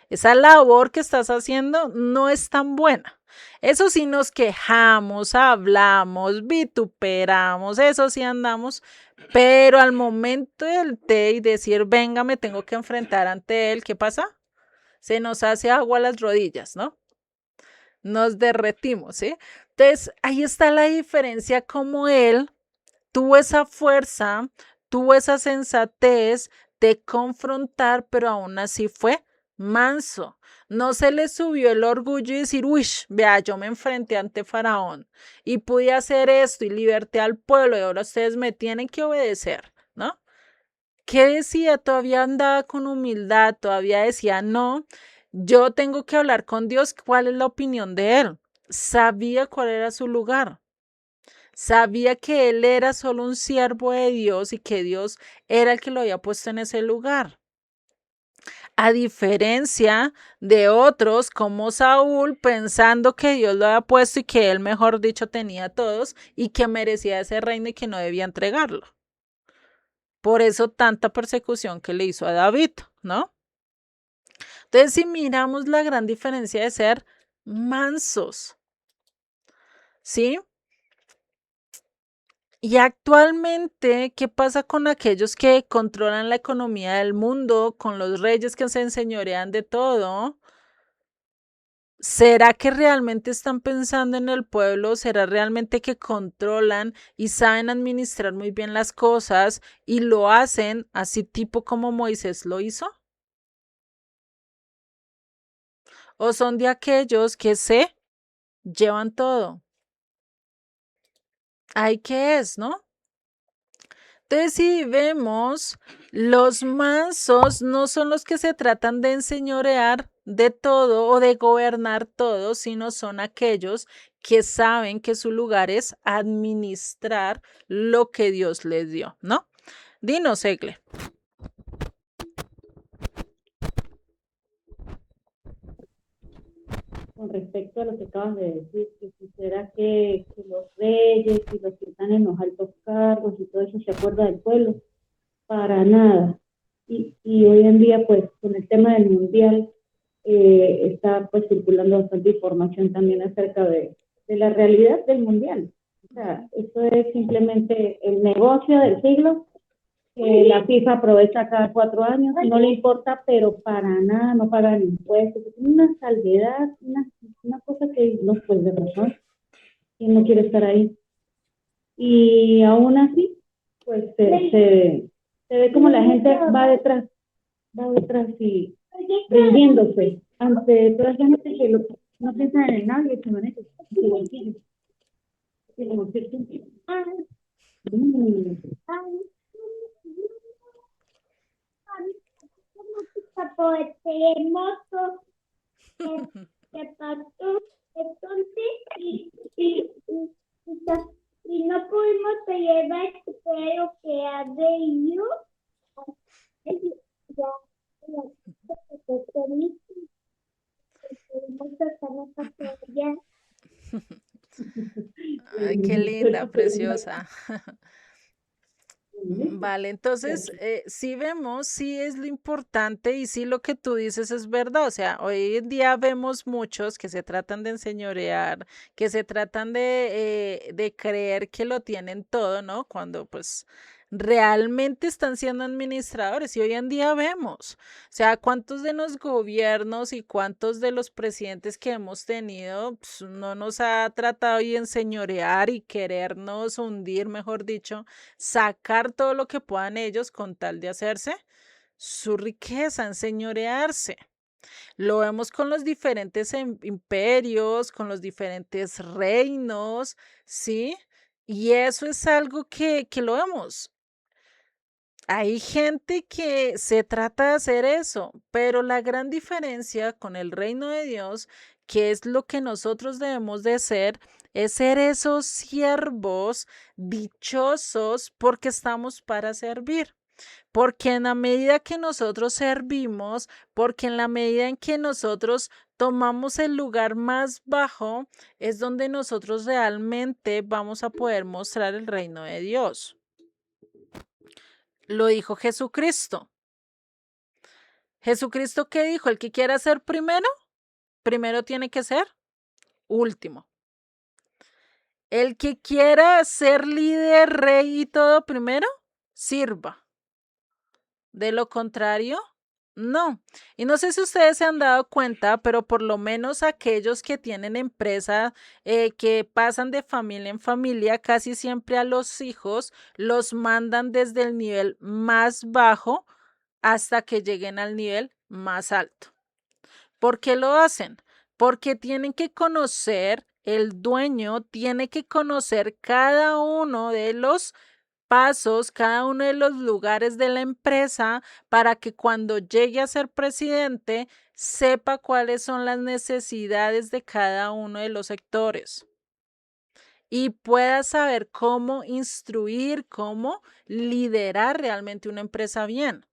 esa labor que estás haciendo no es tan buena? Eso sí nos quejamos, hablamos, vituperamos, eso sí andamos, pero al momento del té y decir, venga, me tengo que enfrentar ante él, ¿qué pasa? Se nos hace agua a las rodillas, ¿no? Nos derretimos, ¿sí? Entonces, ahí está la diferencia, como él tuvo esa fuerza, tuvo esa sensatez de confrontar, pero aún así fue manso. No se le subió el orgullo y decir, uy, vea, yo me enfrenté ante Faraón y pude hacer esto y liberté al pueblo y ahora ustedes me tienen que obedecer, ¿no? ¿Qué decía? Todavía andaba con humildad, todavía decía, no, yo tengo que hablar con Dios, ¿cuál es la opinión de él? Sabía cuál era su lugar. Sabía que él era solo un siervo de Dios y que Dios era el que lo había puesto en ese lugar. A diferencia de otros como Saúl, pensando que Dios lo había puesto y que él, mejor dicho, tenía a todos y que merecía ese reino y que no debía entregarlo. Por eso tanta persecución que le hizo a David, ¿no? Entonces, si miramos la gran diferencia de ser mansos, ¿sí? Y actualmente, ¿qué pasa con aquellos que controlan la economía del mundo, con los reyes que se enseñorean de todo? ¿Será que realmente están pensando en el pueblo? ¿Será realmente que controlan y saben administrar muy bien las cosas y lo hacen así tipo como Moisés lo hizo? ¿O son de aquellos que se llevan todo? ¿Hay qué es, no? Entonces, si vemos, los mansos no son los que se tratan de enseñorear de todo o de gobernar todo, sino son aquellos que saben que su lugar es administrar lo que Dios les dio, ¿no? Dinos, Egle. Con respecto a lo que acabas de decir, que si será que los reyes y los que están en los altos cargos y todo eso se acuerda del pueblo, para nada. Y hoy en día, pues, con el tema del mundial, está pues circulando bastante información también acerca de la realidad del mundial. O sea, eso es simplemente el negocio del siglo que la FIFA aprovecha cada 4 años, no le importa, pero para nada, no pagan impuestos, es una salvedad, una cosa que no puede razón, quien no quiere estar ahí. Y aún así, pues se ve como la gente va detrás y rindiéndose ante toda esa gente que no piensa en nadie, sino en eso, en su bolsillo. Mm. Que pasó entonces y no pudimos llevar pero que ha venido ya ya Ay, qué linda, preciosa. Vale, entonces, sí vemos, sí es lo importante y sí lo que tú dices es verdad. O sea, hoy en día vemos muchos que se tratan de enseñorear, que se tratan de creer que lo tienen todo, ¿no? Cuando pues realmente están siendo administradores y hoy en día vemos, o sea, cuántos de los gobiernos y cuántos de los presidentes que hemos tenido pues, no nos ha tratado de enseñorear y querernos hundir, mejor dicho, sacar todo lo que puedan ellos con tal de hacerse su riqueza, enseñorearse. Lo vemos con los diferentes imperios, con los diferentes reinos, ¿sí? Y eso es algo que lo vemos. Hay gente que se trata de hacer eso, pero la gran diferencia con el reino de Dios, que es lo que nosotros debemos de ser, es ser esos siervos dichosos porque estamos para servir. Porque en la medida que nosotros servimos, porque en la medida en que nosotros tomamos el lugar más bajo, es donde nosotros realmente vamos a poder mostrar el reino de Dios. Lo dijo Jesucristo. ¿Jesucristo qué dijo? El que quiera ser primero, primero tiene que ser último. El que quiera ser líder, rey y todo primero, sirva. De lo contrario, no. Y no sé si ustedes se han dado cuenta, pero por lo menos aquellos que tienen empresa, que pasan de familia en familia, casi siempre a los hijos los mandan desde el nivel más bajo hasta que lleguen al nivel más alto. ¿Por qué lo hacen? Porque tienen que conocer, el dueño tiene que conocer cada uno de los pasos, cada uno de los lugares de la empresa para que cuando llegue a ser presidente sepa cuáles son las necesidades de cada uno de los sectores y pueda saber cómo instruir, cómo liderar realmente una empresa bien.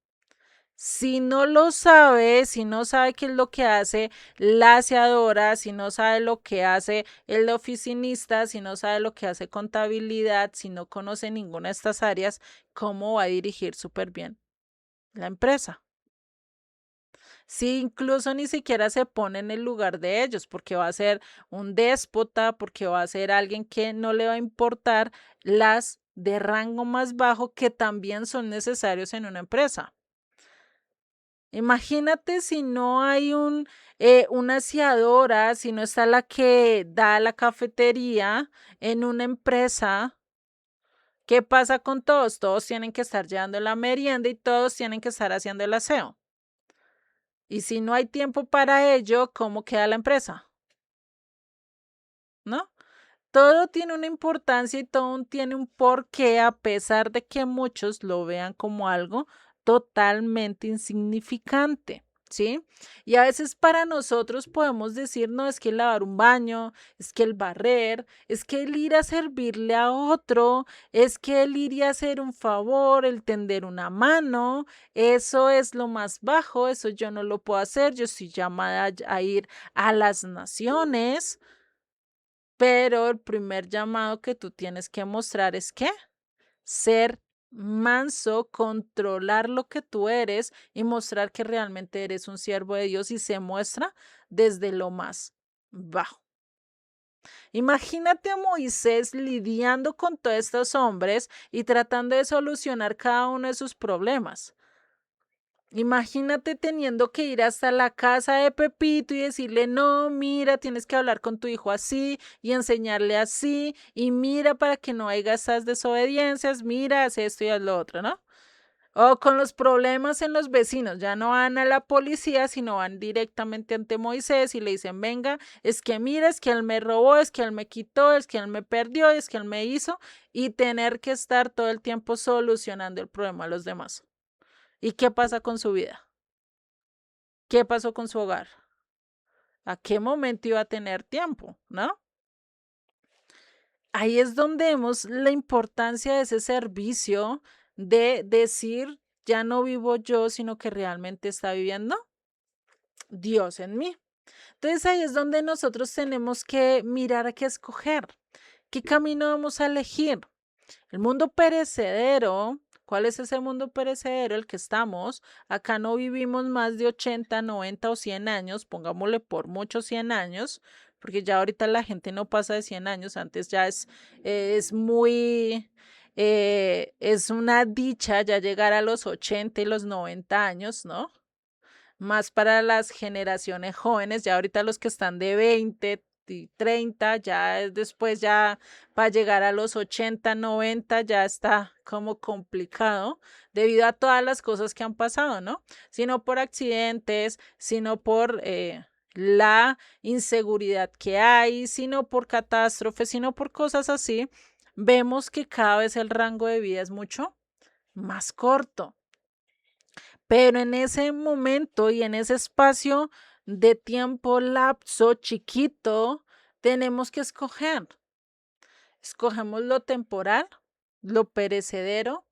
Si no lo sabe, si no sabe qué es lo que hace la aseadora, si no sabe lo que hace el oficinista, si no sabe lo que hace contabilidad, si no conoce ninguna de estas áreas, ¿cómo va a dirigir súper bien la empresa? Si incluso ni siquiera se pone en el lugar de ellos, porque va a ser un déspota, porque va a ser alguien que no le va a importar las de rango más bajo que también son necesarios en una empresa. Imagínate si no hay una aseadora, si no está la que da la cafetería en una empresa. ¿Qué pasa con todos? Todos tienen que estar llevando la merienda y todos tienen que estar haciendo el aseo. Y si no hay tiempo para ello, ¿cómo queda la empresa? ¿No? Todo tiene una importancia y todo tiene un porqué, a pesar de que muchos lo vean como algo totalmente insignificante, ¿sí? Y a veces para nosotros podemos decir, no, es que el lavar un baño, es que el barrer, es que el ir a servirle a otro, es que el ir y hacer un favor, el tender una mano, eso es lo más bajo, eso yo no lo puedo hacer, yo estoy llamada a ir a las naciones. Pero el primer llamado que tú tienes que mostrar es ¿qué? Ser manso, controlar lo que tú eres y mostrar que realmente eres un siervo de Dios y se muestra desde lo más bajo. Imagínate a Moisés lidiando con todos estos hombres y tratando de solucionar cada uno de sus problemas. Imagínate teniendo que ir hasta la casa de Pepito y decirle, no, mira, tienes que hablar con tu hijo así y enseñarle así, y mira para que no haya esas desobediencias, mira, haz esto y haz lo otro, ¿no? O con los problemas en los vecinos, ya no van a la policía, sino van directamente ante Moisés y le dicen, venga, es que mira, es que él me robó, es que él me quitó, es que él me perdió, es que él me hizo, y tener que estar todo el tiempo solucionando el problema a los demás. ¿Y qué pasa con su vida? ¿Qué pasó con su hogar? ¿A qué momento iba a tener tiempo? ¿No? Ahí es donde vemos la importancia de ese servicio de decir, ya no vivo yo, sino que realmente está viviendo Dios en mí. Entonces ahí es donde nosotros tenemos que mirar a qué escoger, qué camino vamos a elegir. El mundo perecedero, ¿cuál es ese mundo perecedero? El que estamos. Acá no vivimos más de 80, 90 o 100 años, pongámosle por muchos 100 años, porque ya ahorita la gente no pasa de 100 años, antes ya es muy, es una dicha ya llegar a los 80 y los 90 años, ¿no? Más para las generaciones jóvenes, ya ahorita los que están de 20 y 30, ya después ya para llegar a los 80, 90 ya está como complicado debido a todas las cosas que han pasado, ¿no? Sino por accidentes, sino por la inseguridad que hay, sino por catástrofes, sino por cosas así, vemos que cada vez el rango de vida es mucho más corto. Pero en ese momento y en ese espacio de tiempo lapso chiquito, tenemos que escoger. ¿Escogemos lo temporal, lo perecedero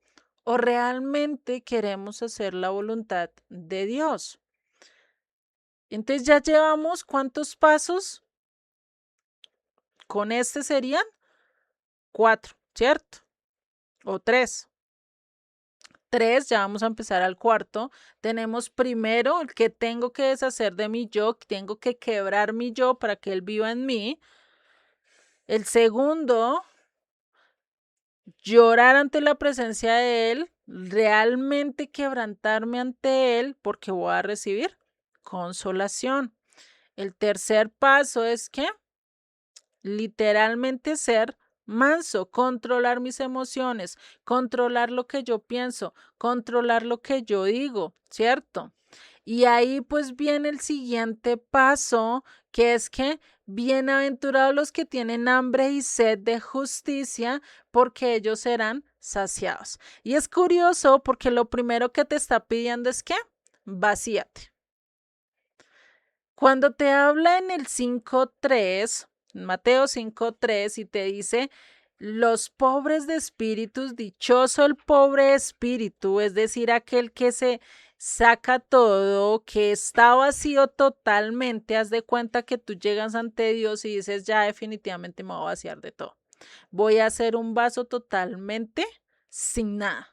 o realmente queremos hacer la voluntad de Dios? Entonces ya llevamos ¿cuántos pasos? Con este serían 4, ¿cierto? O 3. 3, ya vamos a empezar al cuarto. Tenemos primero el que tengo que deshacer de mi yo, tengo que quebrar mi yo para que él viva en mí. El segundo, llorar ante la presencia de él, realmente quebrantarme ante él porque voy a recibir consolación. El tercer paso es que literalmente ser manso, controlar mis emociones, controlar lo que yo pienso, controlar lo que yo digo, ¿cierto? Y ahí pues viene el siguiente paso, que es que bienaventurados los que tienen hambre y sed de justicia, porque ellos serán saciados. Y es curioso porque lo primero que te está pidiendo es que vacíate. Cuando te habla en el 5.3, Mateo 5.3, y te dice, los pobres de espíritus, dichoso el pobre espíritu, es decir, aquel que se saca todo, que está vacío totalmente, haz de cuenta que tú llegas ante Dios y dices, ya definitivamente me voy a vaciar de todo. Voy a hacer un vaso totalmente sin nada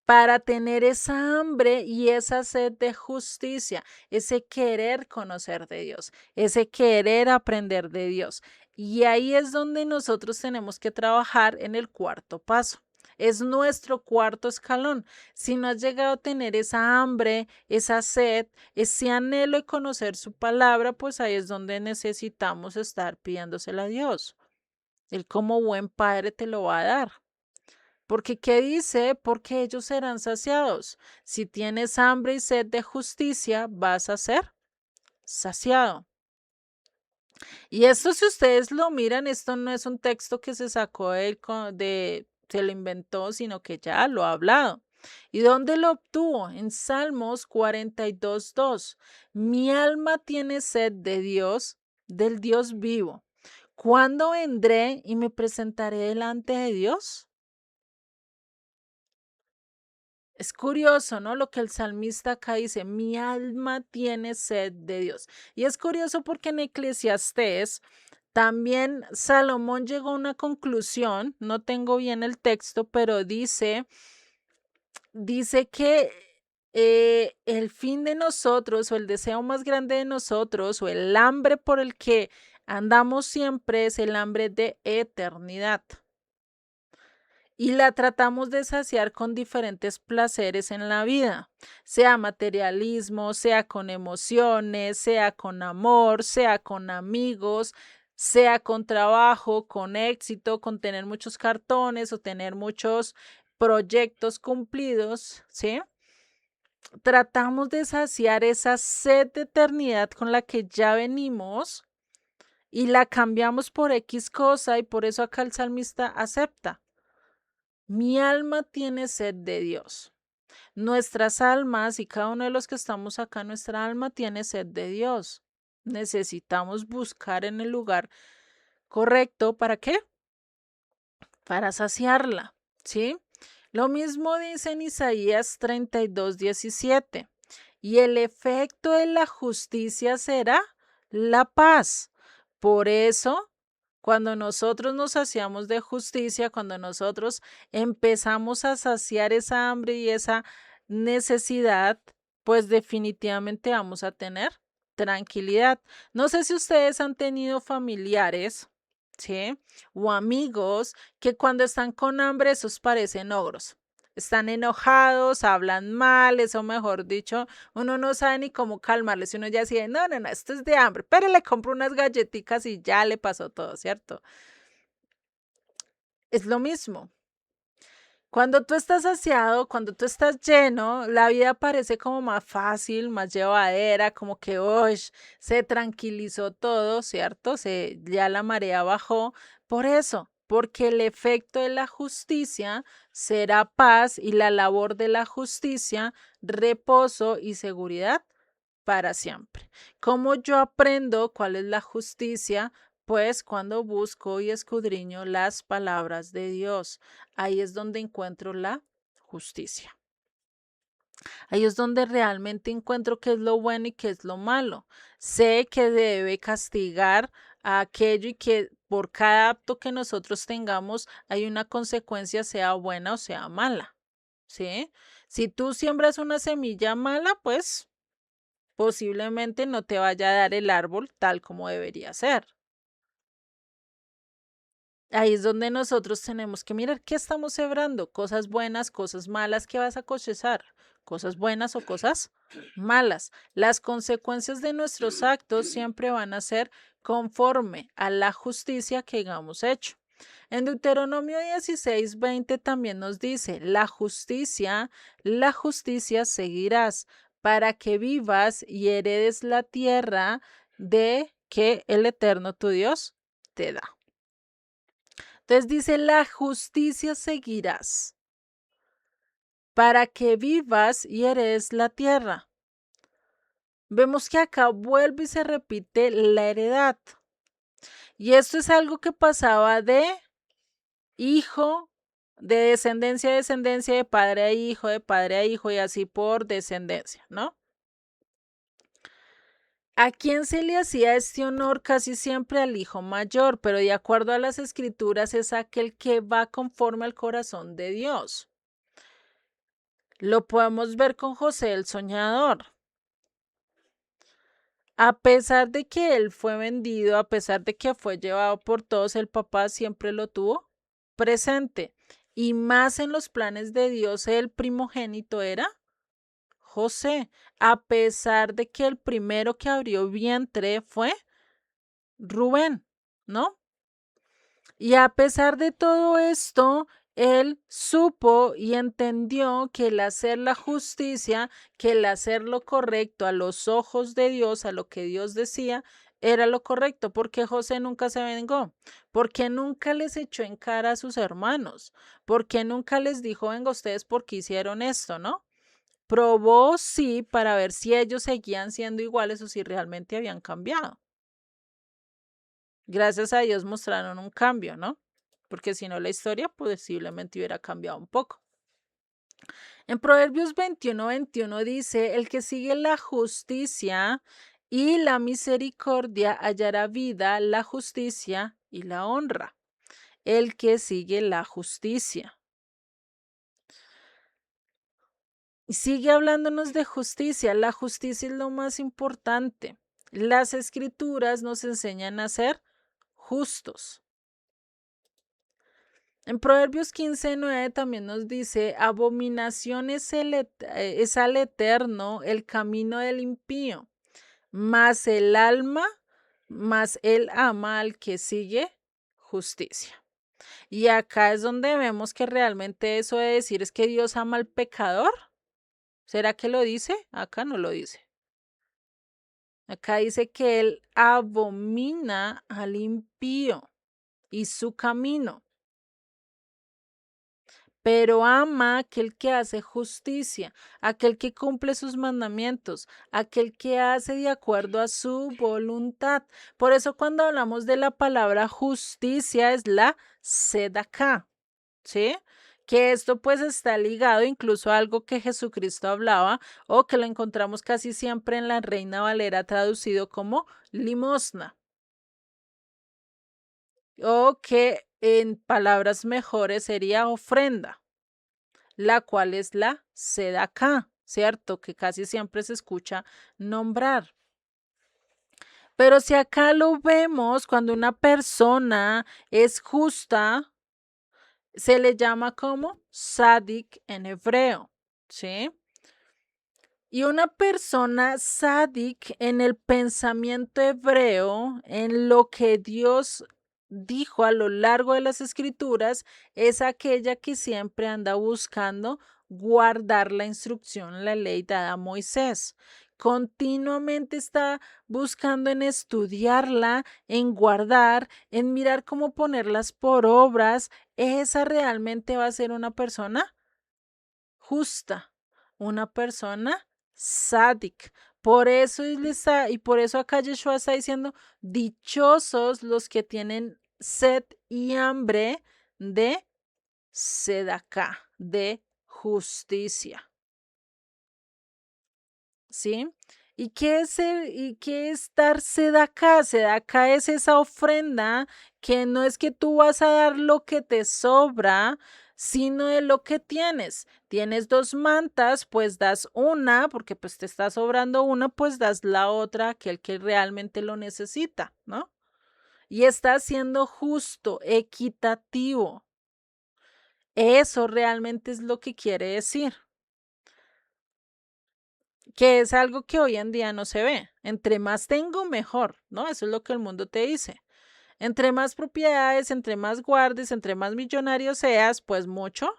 para tener esa hambre y esa sed de justicia, ese querer conocer de Dios, ese querer aprender de Dios. Y ahí es donde nosotros tenemos que trabajar en el cuarto paso. Es nuestro cuarto escalón. Si no has llegado a tener esa hambre, esa sed, ese anhelo de conocer su palabra, pues ahí es donde necesitamos estar pidiéndosela a Dios. Él como buen padre te lo va a dar. Porque, ¿qué dice? Porque ellos serán saciados. Si tienes hambre y sed de justicia, vas a ser saciado. Y esto, si ustedes lo miran, esto no es un texto que se sacó se lo inventó, sino que ya lo ha hablado. ¿Y dónde lo obtuvo? En Salmos 42:2. Mi alma tiene sed de Dios, del Dios vivo. ¿Cuándo vendré y me presentaré delante de Dios? Es curioso, ¿no? Lo que el salmista acá dice, mi alma tiene sed de Dios. Y es curioso porque en Eclesiastés también Salomón llegó a una conclusión, no tengo bien el texto, pero dice que el fin de nosotros o el deseo más grande de nosotros o el hambre por el que andamos siempre es el hambre de eternidad y la tratamos de saciar con diferentes placeres en la vida, sea materialismo, sea con emociones, sea con amor, sea con amigos, sea con trabajo, con éxito, con tener muchos cartones o tener muchos proyectos cumplidos, ¿sí? Tratamos de saciar esa sed de eternidad con la que ya venimos y la cambiamos por X cosa y por eso acá el salmista acepta. Mi alma tiene sed de Dios. Nuestras almas y cada uno de los que estamos acá, nuestra alma tiene sed de Dios. Necesitamos buscar en el lugar correcto. ¿Para qué? Para saciarla, ¿sí? Lo mismo dice en Isaías 32:17. Y el efecto de la justicia será la paz. Por eso cuando nosotros nos saciamos de justicia, cuando nosotros empezamos a saciar esa hambre y esa necesidad, pues definitivamente vamos a tener tranquilidad. No sé si ustedes han tenido familiares, ¿sí? O amigos que cuando están con hambre, esos parecen ogros. Están enojados, hablan mal, eso mejor dicho, uno no sabe ni cómo calmarles. Uno ya dice, no, no, no, esto es de hambre, pero le compro unas galletitas y ya le pasó todo, ¿cierto? Es lo mismo. Cuando tú estás saciado, cuando tú estás lleno, la vida parece como más fácil, más llevadera, como que hoy se tranquilizó todo, ¿cierto? Ya la marea bajó. Por eso, porque el efecto de la justicia será paz y la labor de la justicia, reposo y seguridad para siempre. ¿Cómo yo aprendo cuál es la justicia? Pues cuando busco y escudriño las palabras de Dios, ahí es donde encuentro la justicia. Ahí es donde realmente encuentro qué es lo bueno y qué es lo malo. Sé que debe castigar a aquello y que por cada acto que nosotros tengamos hay una consecuencia, sea buena o sea mala. ¿sí? Si tú siembras una semilla mala, pues posiblemente no te vaya a dar el árbol tal como debería ser. Ahí es donde nosotros tenemos que mirar qué estamos sembrando, cosas buenas, cosas malas que vas a cosechar, cosas buenas o cosas malas. Las consecuencias de nuestros actos siempre van a ser conforme a la justicia que hayamos hecho. En Deuteronomio 16:20 también nos dice, la justicia seguirás para que vivas y heredes la tierra de que el Eterno tu Dios te da. Entonces dice, la justicia seguirás para que vivas y heredes la tierra. Vemos que acá vuelve y se repite la heredad. Y esto es algo que pasaba de hijo, de descendencia a descendencia, de padre a hijo, de padre a hijo y así por descendencia, ¿no? ¿A quién se le hacía este honor? Casi siempre al hijo mayor, pero de acuerdo a las escrituras es aquel que va conforme al corazón de Dios. Lo podemos ver con José el soñador. A pesar de que él fue vendido, a pesar de que fue llevado por todos, el papá siempre lo tuvo presente. Y más en los planes de Dios, el primogénito era José, a pesar de que el primero que abrió vientre fue Rubén, ¿no? Y a pesar de todo esto, él supo y entendió que el hacer la justicia, que el hacer lo correcto a los ojos de Dios, a lo que Dios decía, era lo correcto, porque José nunca se vengó, porque nunca les echó en cara a sus hermanos, porque nunca les dijo, venga ustedes porque hicieron esto, ¿no? Probó sí para ver si ellos seguían siendo iguales o si realmente habían cambiado. Gracias a Dios mostraron un cambio, ¿no? Porque si no la historia posiblemente hubiera cambiado un poco. En Proverbios 21:21 dice, el que sigue la justicia y la misericordia hallará vida, la justicia y la honra. El que sigue la justicia. Y sigue hablándonos de justicia. La justicia es lo más importante. Las escrituras nos enseñan a ser justos. En Proverbios 15:9 también nos dice, abominación es al eterno el camino del impío, mas él ama al que sigue justicia. Y acá es donde vemos que realmente eso de decir es que Dios ama al pecador. ¿Será que lo dice? Acá no lo dice. Acá dice que él abomina al impío y su camino, pero ama a aquel que hace justicia, aquel que cumple sus mandamientos, aquel que hace de acuerdo a su voluntad. Por eso cuando hablamos de la palabra justicia es la sedacá, ¿sí? Que esto pues está ligado incluso a algo que Jesucristo hablaba o que lo encontramos casi siempre en la Reina Valera traducido como limosna. O que en palabras mejores sería ofrenda, la cual es la sedacá, ¿cierto? Que casi siempre se escucha nombrar. Pero si acá lo vemos, cuando una persona es justa, se le llama como sadik en hebreo, ¿sí? Y una persona sádic en el pensamiento hebreo, en lo que Dios dijo a lo largo de las escrituras, es aquella que siempre anda buscando guardar la instrucción, la ley dada a Moisés. Continuamente está buscando en estudiarla, en guardar, en mirar cómo ponerlas por obras. Esa realmente va a ser una persona justa, una persona sádic. Por eso y por eso acá Yeshua está diciendo, dichosos los que tienen sed y hambre de sedacá, de justicia. ¿Sí? ¿Y qué es dar sedacá? Sedacá es esa ofrenda que no es que tú vas a dar lo que te sobra, sino de lo que tienes. Tienes 2 mantas, pues das una, porque pues te está sobrando una, pues das la otra a aquel que realmente lo necesita, ¿no? Y está siendo justo, equitativo. Eso realmente es lo que quiere decir, que es algo que hoy en día no se ve. Entre más tengo, mejor, ¿no? Eso es lo que el mundo te dice. Entre más propiedades, entre más guardes, entre más millonario seas, pues mucho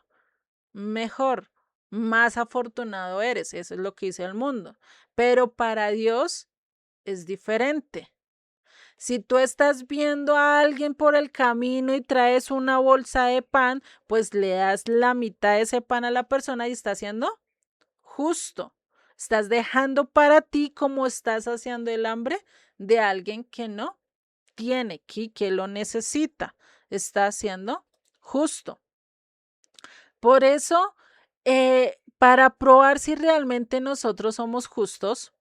mejor, más afortunado eres. Eso es lo que dice el mundo. Pero para Dios es diferente. Si tú estás viendo a alguien por el camino y traes una bolsa de pan, pues le das la mitad de ese pan a la persona y está siendo justo. Estás dejando para ti como estás haciendo el hambre de alguien que no tiene, que lo necesita. Está haciendo justo. Por eso, para probar si realmente nosotros somos justos,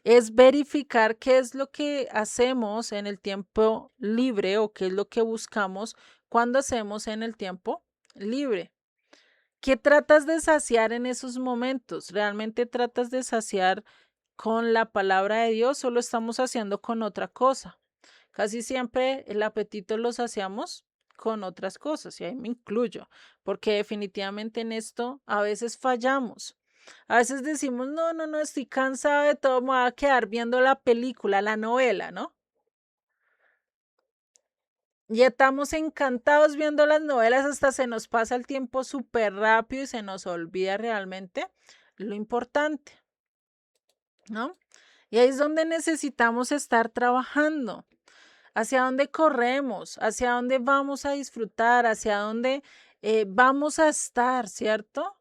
es verificar qué es lo que hacemos en el tiempo libre o qué es lo que buscamos cuando hacemos en el tiempo libre. ¿Qué tratas de saciar en esos momentos? ¿Realmente tratas de saciar con la palabra de Dios o lo estamos haciendo con otra cosa? Casi siempre el apetito lo saciamos con otras cosas y ahí me incluyo, porque definitivamente en esto a veces fallamos. A veces decimos, no, no, no, estoy cansado de todo, me voy a quedar viendo la película, la novela, ¿no? Y estamos encantados viendo las novelas, hasta se nos pasa el tiempo súper rápido y se nos olvida realmente lo importante, ¿no? Y ahí es donde necesitamos estar trabajando. ¿Hacia dónde corremos? ¿Hacia dónde vamos a disfrutar? ¿Hacia dónde vamos a estar, cierto?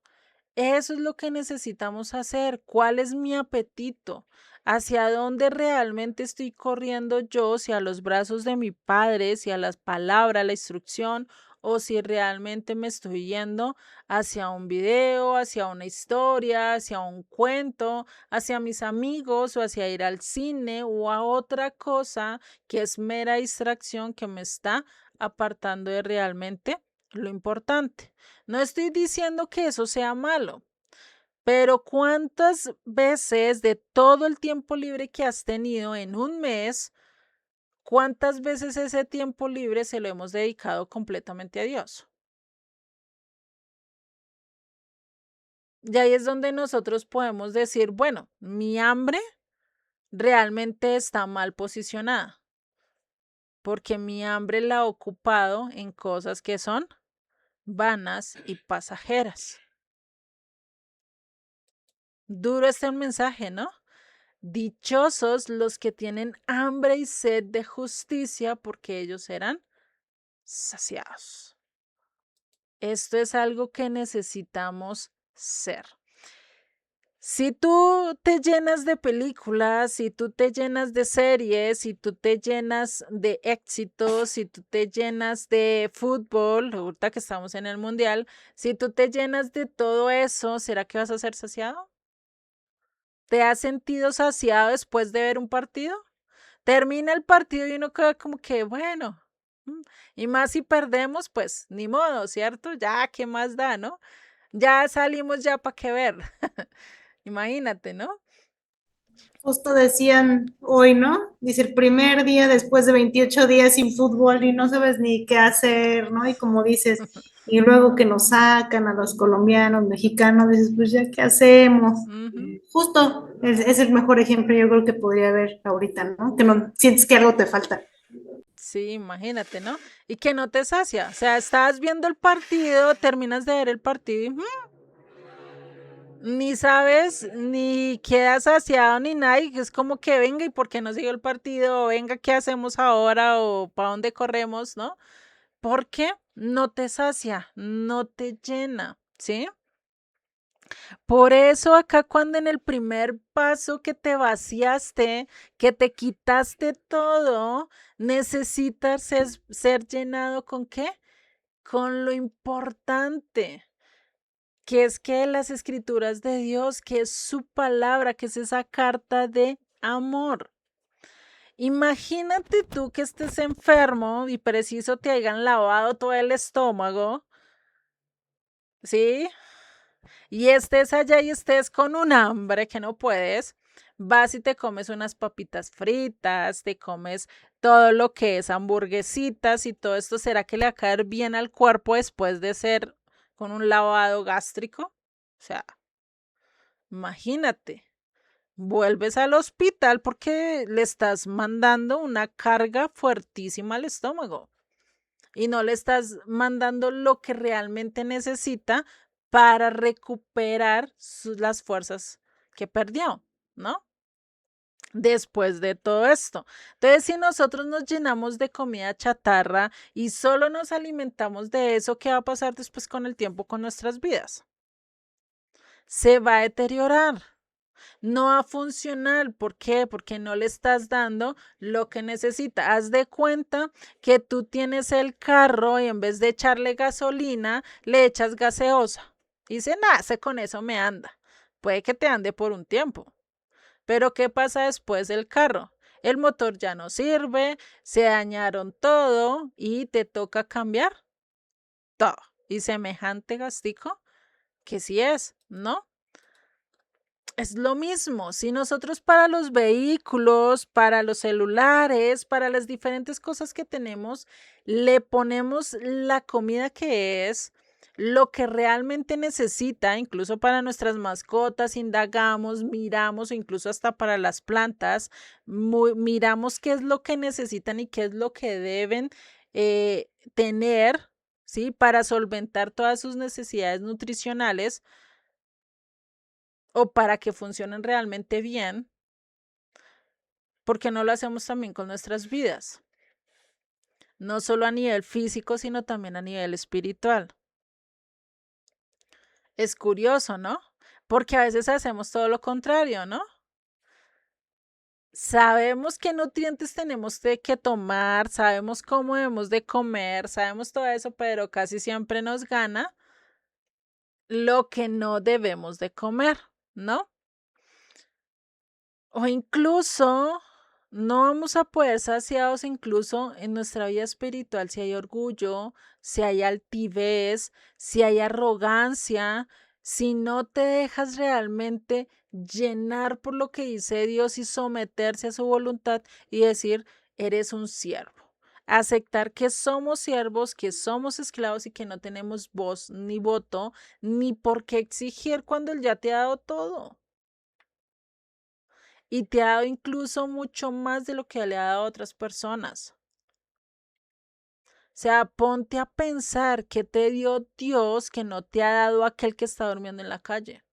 Eso es lo que necesitamos hacer. ¿Cuál es mi apetito? ¿Hacia dónde realmente estoy corriendo yo? Si a los brazos de mi padre, si a las palabras, la instrucción, o si realmente me estoy yendo hacia un video, hacia una historia, hacia un cuento, hacia mis amigos o hacia ir al cine o a otra cosa que es mera distracción que me está apartando de realmente lo importante. No estoy diciendo que eso sea malo, pero ¿cuántas veces de todo el tiempo libre que has tenido en un mes, cuántas veces ese tiempo libre se lo hemos dedicado completamente a Dios? Y ahí es donde nosotros podemos decir, bueno, mi hambre realmente está mal posicionada, porque mi hambre la he ocupado en cosas que son vanas y pasajeras. Duro está el mensaje, ¿no? Dichosos los que tienen hambre y sed de justicia, porque ellos serán saciados. Esto es algo que necesitamos ser. Si tú te llenas de películas, si tú te llenas de series, si tú te llenas de éxitos, si tú te llenas de fútbol, ahorita que estamos en el mundial, si tú te llenas de todo eso, ¿será que vas a ser saciado? ¿Te has sentido saciado después de ver un partido? Termina el partido y uno queda como que, bueno, y más si perdemos, pues ni modo, ¿cierto? Ya, ¿qué más da, no? Ya salimos ya para qué ver. Imagínate, ¿no? Justo decían hoy, ¿no? Dice el primer día después de 28 días sin fútbol y no sabes ni qué hacer, ¿no? Y como dices, y luego que nos sacan a los colombianos, mexicanos, dices, pues ya, ¿qué hacemos? Ujú. Justo, es el mejor ejemplo yo creo que podría haber ahorita, ¿no? Que no sientes que algo te falta. Sí, imagínate, ¿no? Y que no te sacia. O sea, estás viendo el partido, terminas de ver el partido y ni sabes, ni quedas saciado ni nada. Y es como que venga, ¿y por qué no siguió el partido? O venga, ¿qué hacemos ahora? O ¿para dónde corremos? ¿No? Porque no te sacia, no te llena, ¿sí? Por eso acá cuando en el primer paso que te vaciaste, que te quitaste todo, necesitas ser llenado ¿con qué? Con lo importante, que es que las escrituras de Dios, que es su palabra, que es esa carta de amor. Imagínate tú que estés enfermo y preciso te hayan lavado todo el estómago ¿sí? Y estés allá y estés con un hambre que no puedes, vas y te comes unas papitas fritas, te comes todo lo que es hamburguesitas y todo esto, ¿será que le va a caer bien al cuerpo después de ser con un lavado gástrico? O sea, imagínate, vuelves al hospital porque le estás mandando una carga fuertísima al estómago y no le estás mandando lo que realmente necesita para recuperar las fuerzas que perdió, ¿no? Después de todo esto. Entonces, si nosotros nos llenamos de comida chatarra y solo nos alimentamos de eso, ¿qué va a pasar después con el tiempo con nuestras vidas? Se va a deteriorar. No va a funcionar. ¿Por qué? Porque no le estás dando lo que necesita. Haz de cuenta que tú tienes el carro y en vez de echarle gasolina, le echas gaseosa. Y dice, nada, con eso me anda. Puede que te ande por un tiempo. Pero ¿qué pasa después del carro? El motor ya no sirve, se dañaron todo y te toca cambiar todo. Y semejante gastico que sí es, ¿no? Es lo mismo, si nosotros para los vehículos, para los celulares, para las diferentes cosas que tenemos, le ponemos la comida que es lo que realmente necesita, incluso para nuestras mascotas, indagamos, miramos, o incluso hasta para las plantas, miramos qué es lo que necesitan y qué es lo que deben tener, ¿sí? Para solventar todas sus necesidades nutricionales o para que funcionen realmente bien, porque no lo hacemos también con nuestras vidas, no solo a nivel físico, sino también a nivel espiritual. Es curioso, ¿no? Porque a veces hacemos todo lo contrario, ¿no? Sabemos qué nutrientes tenemos que tomar, sabemos cómo debemos de comer, sabemos todo eso, pero casi siempre nos gana lo que no debemos de comer, ¿no? O incluso no vamos a poder saciados incluso en nuestra vida espiritual si hay orgullo, si hay altivez, si hay arrogancia, si no te dejas realmente llenar por lo que dice Dios y someterse a su voluntad y decir, eres un siervo. Aceptar que somos siervos, que somos esclavos y que no tenemos voz ni voto, ni por qué exigir cuando Él ya te ha dado todo y te ha dado incluso mucho más de lo que le ha dado a otras personas. O sea, ponte a pensar qué te dio Dios que no te ha dado aquel que está durmiendo en la calle.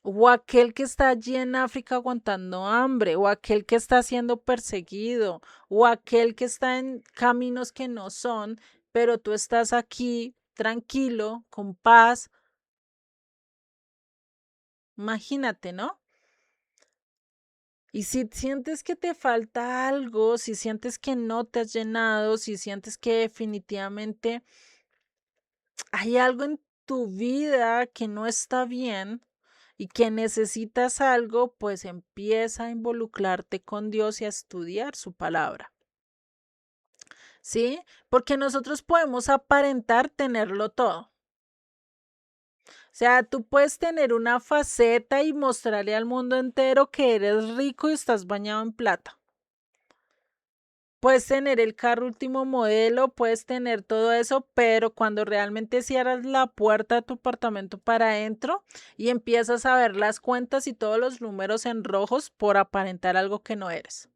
O aquel que está allí en África aguantando hambre, o aquel que está siendo perseguido, o aquel que está en caminos que no son, pero tú estás aquí tranquilo, con paz. Imagínate, ¿no? Y si sientes que te falta algo, si sientes que no te has llenado, si sientes que definitivamente hay algo en tu vida que no está bien y que necesitas algo, pues empieza a involucrarte con Dios y a estudiar su palabra. ¿Sí? Porque nosotros podemos aparentar tenerlo todo. O sea, tú puedes tener una faceta y mostrarle al mundo entero que eres rico y estás bañado en plata. Puedes tener el carro último modelo, puedes tener todo eso, pero cuando realmente cierras la puerta de tu apartamento para adentro y empiezas a ver las cuentas y todos los números en rojos por aparentar algo que no eres.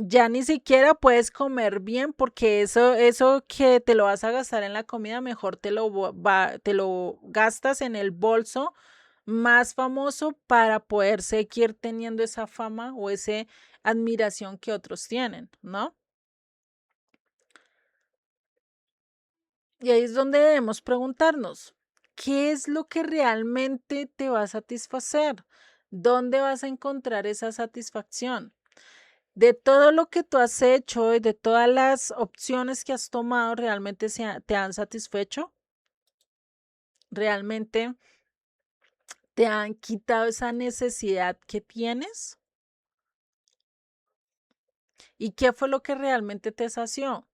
Ya ni siquiera puedes comer bien porque eso que te lo vas a gastar en la comida, mejor te lo gastas en el bolso más famoso para poder seguir teniendo esa fama o esa admiración que otros tienen, ¿no? Y ahí es donde debemos preguntarnos, ¿qué es lo que realmente te va a satisfacer? ¿Dónde vas a encontrar esa satisfacción? De todo lo que tú has hecho y de todas las opciones que has tomado, ¿realmente te han satisfecho? ¿Realmente te han quitado esa necesidad que tienes? ¿Y qué fue lo que realmente te sació?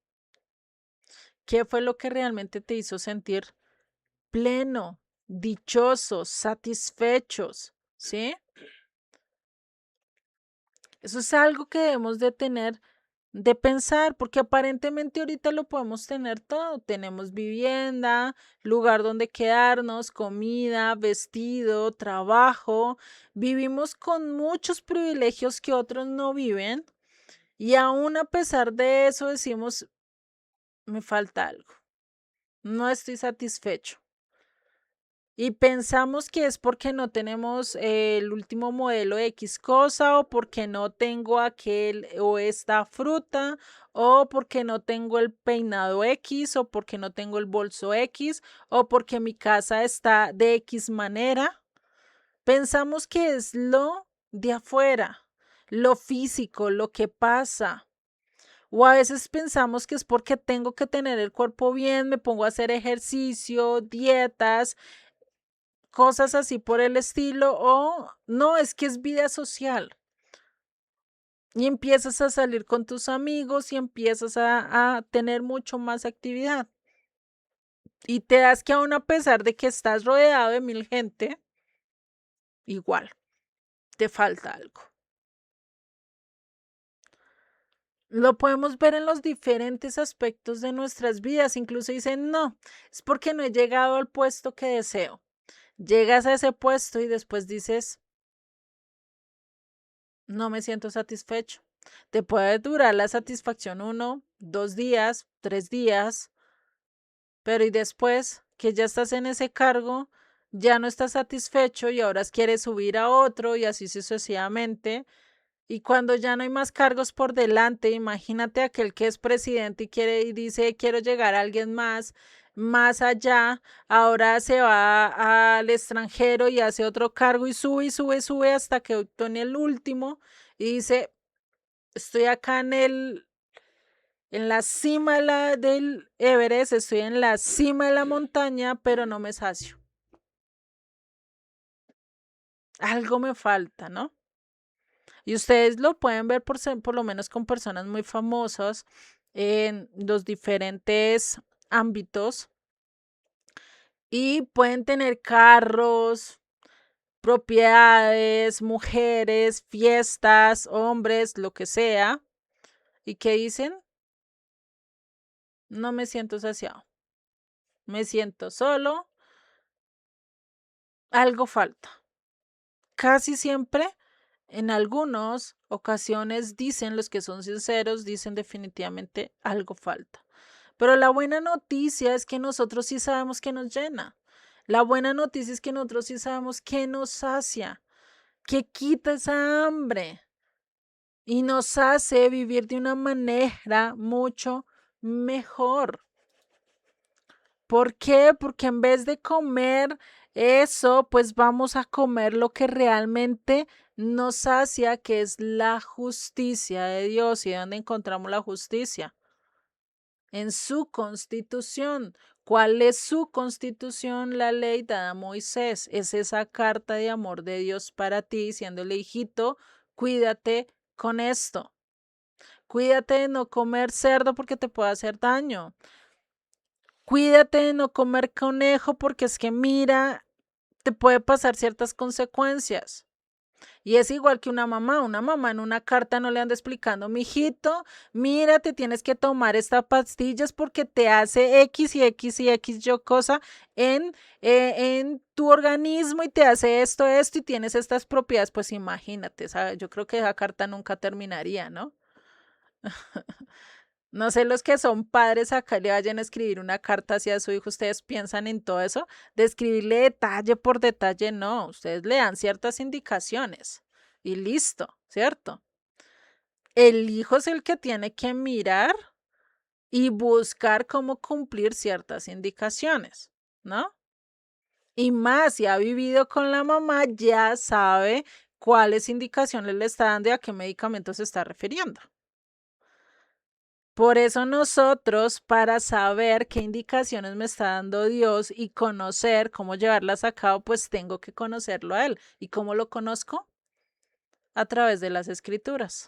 ¿Qué fue lo que realmente te hizo sentir pleno, dichosos, satisfechos? ¿Sí? Eso es algo que debemos de tener, de pensar, porque aparentemente ahorita lo podemos tener todo. Tenemos vivienda, lugar donde quedarnos, comida, vestido, trabajo. Vivimos con muchos privilegios que otros no viven y aún a pesar de eso decimos, me falta algo, no estoy satisfecho. Y pensamos que es porque no tenemos el último modelo de X cosa o porque no tengo aquel o esta fruta o porque no tengo el peinado X o porque no tengo el bolso X o porque mi casa está de X manera. Pensamos que es lo de afuera, lo físico, lo que pasa. O a veces pensamos que es porque tengo que tener el cuerpo bien, me pongo a hacer ejercicio, dietas, cosas así por el estilo, o no, es que es vida social. Y empiezas a salir con tus amigos y empiezas a tener mucho más actividad. Y te das que aún a pesar de que estás rodeado de 1000 gente, igual, te falta algo. Lo podemos ver en los diferentes aspectos de nuestras vidas. Incluso dicen, no, es porque no he llegado al puesto que deseo. Llegas a ese puesto y después dices, no me siento satisfecho. Te puede durar la satisfacción 1, 2 días, 3 días, pero y después que ya estás en ese cargo, ya no estás satisfecho y ahora quieres subir a otro y así sucesivamente. Y cuando ya no hay más cargos por delante, imagínate aquel que es presidente y quiere y dice quiero llegar a alguien más allá, ahora se va al extranjero y hace otro cargo y sube hasta que obtiene el último y dice estoy acá en la cima del Everest, estoy en la cima de la montaña, pero no me sacio. Algo me falta, ¿no? Y ustedes lo pueden ver por lo menos con personas muy famosas en los diferentes ámbitos y pueden tener carros, propiedades, mujeres, fiestas, hombres, lo que sea. ¿Y qué dicen? No me siento saciado. Me siento solo. Algo falta. Casi siempre, en algunas ocasiones, dicen los que son sinceros, dicen definitivamente algo falta. Pero la buena noticia es que nosotros sí sabemos que nos llena. La buena noticia es que nosotros sí sabemos que nos sacia, que quita esa hambre y nos hace vivir de una manera mucho mejor. ¿Por qué? Porque en vez de comer eso, pues vamos a comer lo que realmente nos sacia, que es la justicia de Dios. ¿Y dónde encontramos la justicia? En su constitución. ¿Cuál es su constitución? La ley dada a Moisés. Es esa carta de amor de Dios para ti, diciéndole, hijito, cuídate con esto. Cuídate de no comer cerdo porque te puede hacer daño. Cuídate de no comer conejo porque es que mira, te puede pasar ciertas consecuencias. Y es igual que una mamá en una carta no le anda explicando, mijito, mira, te tienes que tomar estas pastillas porque te hace X y X y X yo cosa en tu organismo y te hace esto y tienes estas propiedades. Pues imagínate, ¿sabes? Yo creo que esa carta nunca terminaría, ¿no? No sé los que son padres acá le vayan a escribir una carta hacia su hijo, ustedes piensan en todo eso, de escribirle detalle por detalle, no, ustedes le dan ciertas indicaciones y listo, ¿cierto? El hijo es el que tiene que mirar y buscar cómo cumplir ciertas indicaciones, ¿no? Y más, si ha vivido con la mamá, ya sabe cuáles indicaciones le está dando y a qué medicamento se está refiriendo. Por eso nosotros, para saber qué indicaciones me está dando Dios y conocer cómo llevarlas a cabo, pues tengo que conocerlo a Él. ¿Y cómo lo conozco? A través de las escrituras.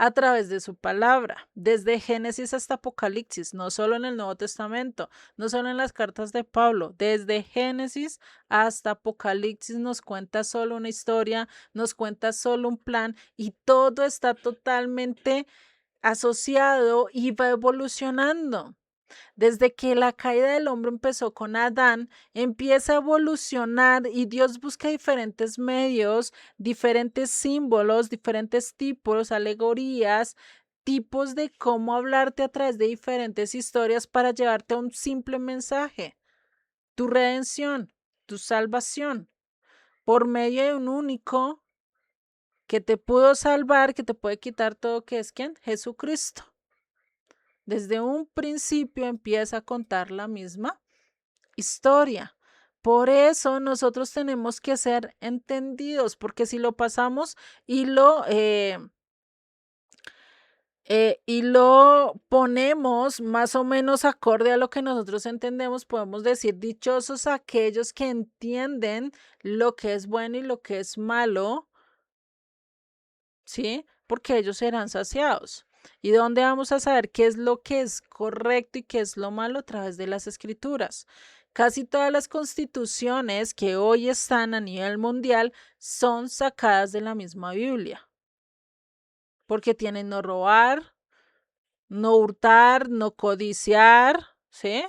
a través de su palabra, desde Génesis hasta Apocalipsis, no solo en el Nuevo Testamento, no solo en las cartas de Pablo, desde Génesis hasta Apocalipsis nos cuenta solo una historia, nos cuenta solo un plan y todo está totalmente asociado y va evolucionando. Desde que la caída del hombre empezó con Adán, empieza a evolucionar y Dios busca diferentes medios, diferentes símbolos, diferentes tipos, alegorías, tipos de cómo hablarte a través de diferentes historias para llevarte a un simple mensaje, tu redención, tu salvación, por medio de un único que te pudo salvar, que te puede quitar todo, que es ¿quién? Jesucristo. Desde un principio empieza a contar la misma historia. Por eso nosotros tenemos que ser entendidos, porque si lo pasamos y lo ponemos más o menos acorde a lo que nosotros entendemos, podemos decir dichosos aquellos que entienden lo que es bueno y lo que es malo, ¿sí? Porque ellos serán saciados. ¿Y dónde vamos a saber qué es lo que es correcto y qué es lo malo? A través de las escrituras. Casi todas las constituciones que hoy están a nivel mundial son sacadas de la misma Biblia, porque tienen no robar, no hurtar, no codiciar, ¿sí?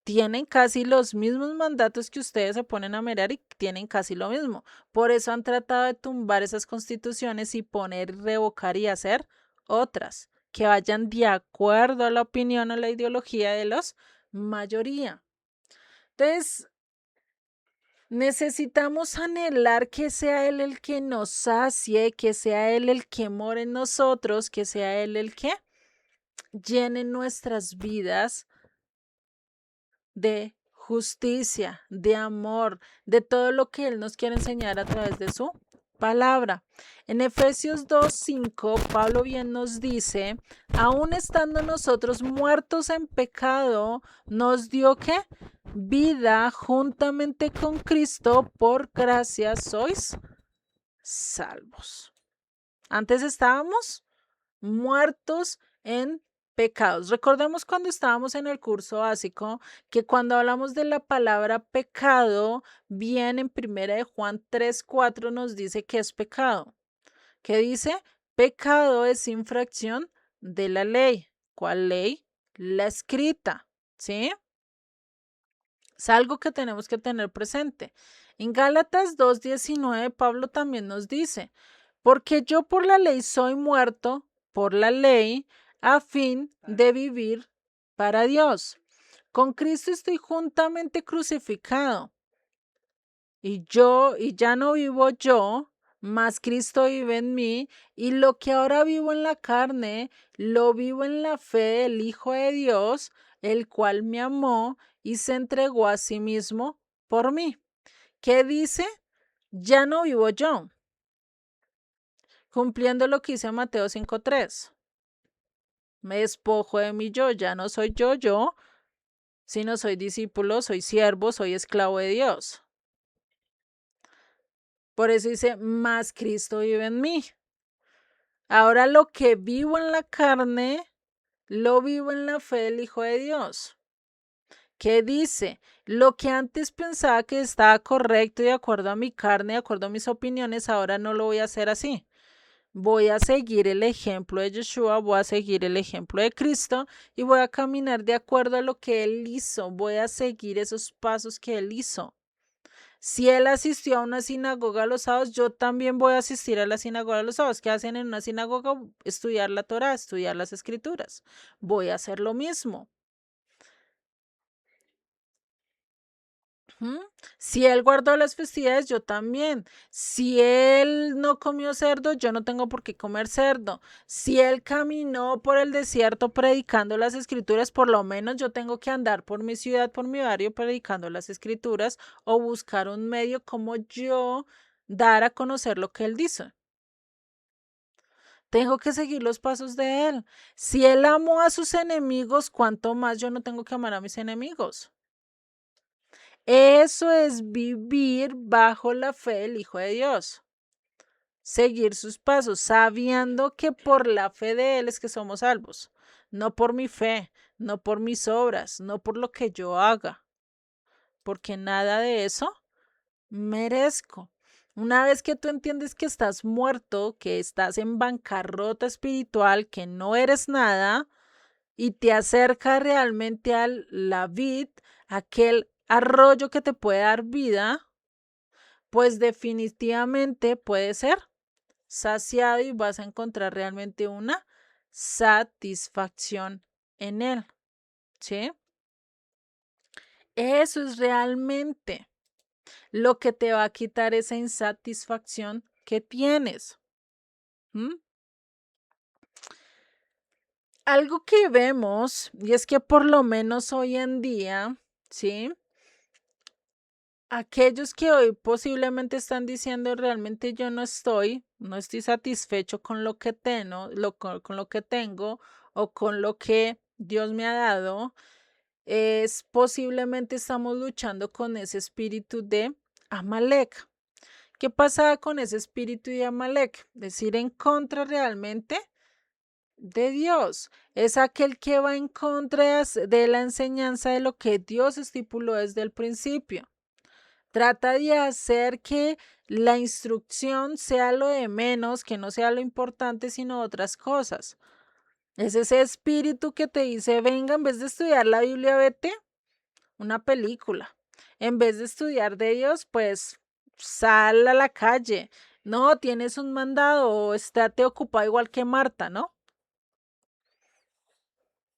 Tienen casi los mismos mandatos que ustedes se ponen a mirar y tienen casi lo mismo. Por eso han tratado de tumbar esas constituciones y poner, revocar y hacer otras que vayan de acuerdo a la opinión o la ideología de los mayoría. Entonces, necesitamos anhelar que sea Él el que nos sacie, que sea Él el que more en nosotros, que sea Él el que llene nuestras vidas de justicia, de amor, de todo lo que Él nos quiere enseñar a través de su palabra. En Efesios 2:5, Pablo bien nos dice, aún estando nosotros muertos en pecado, nos dio ¿qué? Vida juntamente con Cristo, por gracia sois salvos. Antes estábamos muertos en pecados. Recordemos cuando estábamos en el curso básico que cuando hablamos de la palabra pecado, bien en 1 Juan 3:4 nos dice que es pecado. ¿Qué dice? Pecado es infracción de la ley. ¿Cuál ley? La escrita, ¿sí? Es algo que tenemos que tener presente. En Gálatas 2:19 Pablo también nos dice, porque yo por la ley soy muerto, por la ley, a fin de vivir para Dios. Con Cristo estoy juntamente crucificado. Y ya no vivo yo, mas Cristo vive en mí, y lo que ahora vivo en la carne, lo vivo en la fe del Hijo de Dios, el cual me amó y se entregó a sí mismo por mí. ¿Qué dice? Ya no vivo yo, cumpliendo lo que dice Mateo 5:3. Me despojo de mí yo, ya no soy yo, sino soy discípulo, soy siervo, soy esclavo de Dios. Por eso dice, más Cristo vive en mí. Ahora lo que vivo en la carne, lo vivo en la fe del Hijo de Dios. ¿Qué dice? Lo que antes pensaba que estaba correcto y de acuerdo a mi carne, de acuerdo a mis opiniones, ahora no lo voy a hacer así. Voy a seguir el ejemplo de Yeshua, voy a seguir el ejemplo de Cristo y voy a caminar de acuerdo a lo que Él hizo. Voy a seguir esos pasos que Él hizo. Si Él asistió a una sinagoga los sábados, yo también voy a asistir a la sinagoga los sábados. ¿Qué hacen en una sinagoga? Estudiar la Torá, estudiar las escrituras. Voy a hacer lo mismo. Si Él guardó las festividades, yo también. Si Él no comió cerdo, yo no tengo por qué comer cerdo. Si Él caminó por el desierto predicando las escrituras, por lo menos yo tengo que andar por mi ciudad, por mi barrio, predicando las escrituras o buscar un medio como yo dar a conocer lo que Él dice. Tengo que seguir los pasos de Él. Si Él amó a sus enemigos, ¿cuánto más yo no tengo que amar a mis enemigos? Eso es vivir bajo la fe del Hijo de Dios. seguir sus pasos, sabiendo que por la fe de Él es que somos salvos, no por mi fe, no por mis obras, no por lo que yo haga, porque nada de eso merezco. Una vez que tú entiendes que estás muerto, que estás en bancarrota espiritual, que no eres nada, y te acerca realmente a la vid, aquel arroyo que te puede dar vida, pues definitivamente puede ser saciado y vas a encontrar realmente una satisfacción en él, ¿sí? Eso es realmente lo que te va a quitar esa insatisfacción que tienes. ¿Mm? Algo que vemos, y es que por lo menos hoy en día, ¿sí? Aquellos que hoy posiblemente están diciendo realmente yo no estoy satisfecho con lo que tengo, con lo que tengo o con lo que Dios me ha dado, es posiblemente estamos luchando con ese espíritu de Amalek. ¿Qué pasa con ese espíritu de Amalek? Decir en contra realmente de Dios. Es aquel que va en contra de la enseñanza de lo que Dios estipuló desde el principio. Trata de hacer que la instrucción sea lo de menos, que no sea lo importante, sino otras cosas. Es ese espíritu que te dice, venga, en vez de estudiar la Biblia, vete una película. En vez de estudiar de Dios, pues sal a la calle. No, tienes un mandado o estate ocupado igual que Marta, ¿no?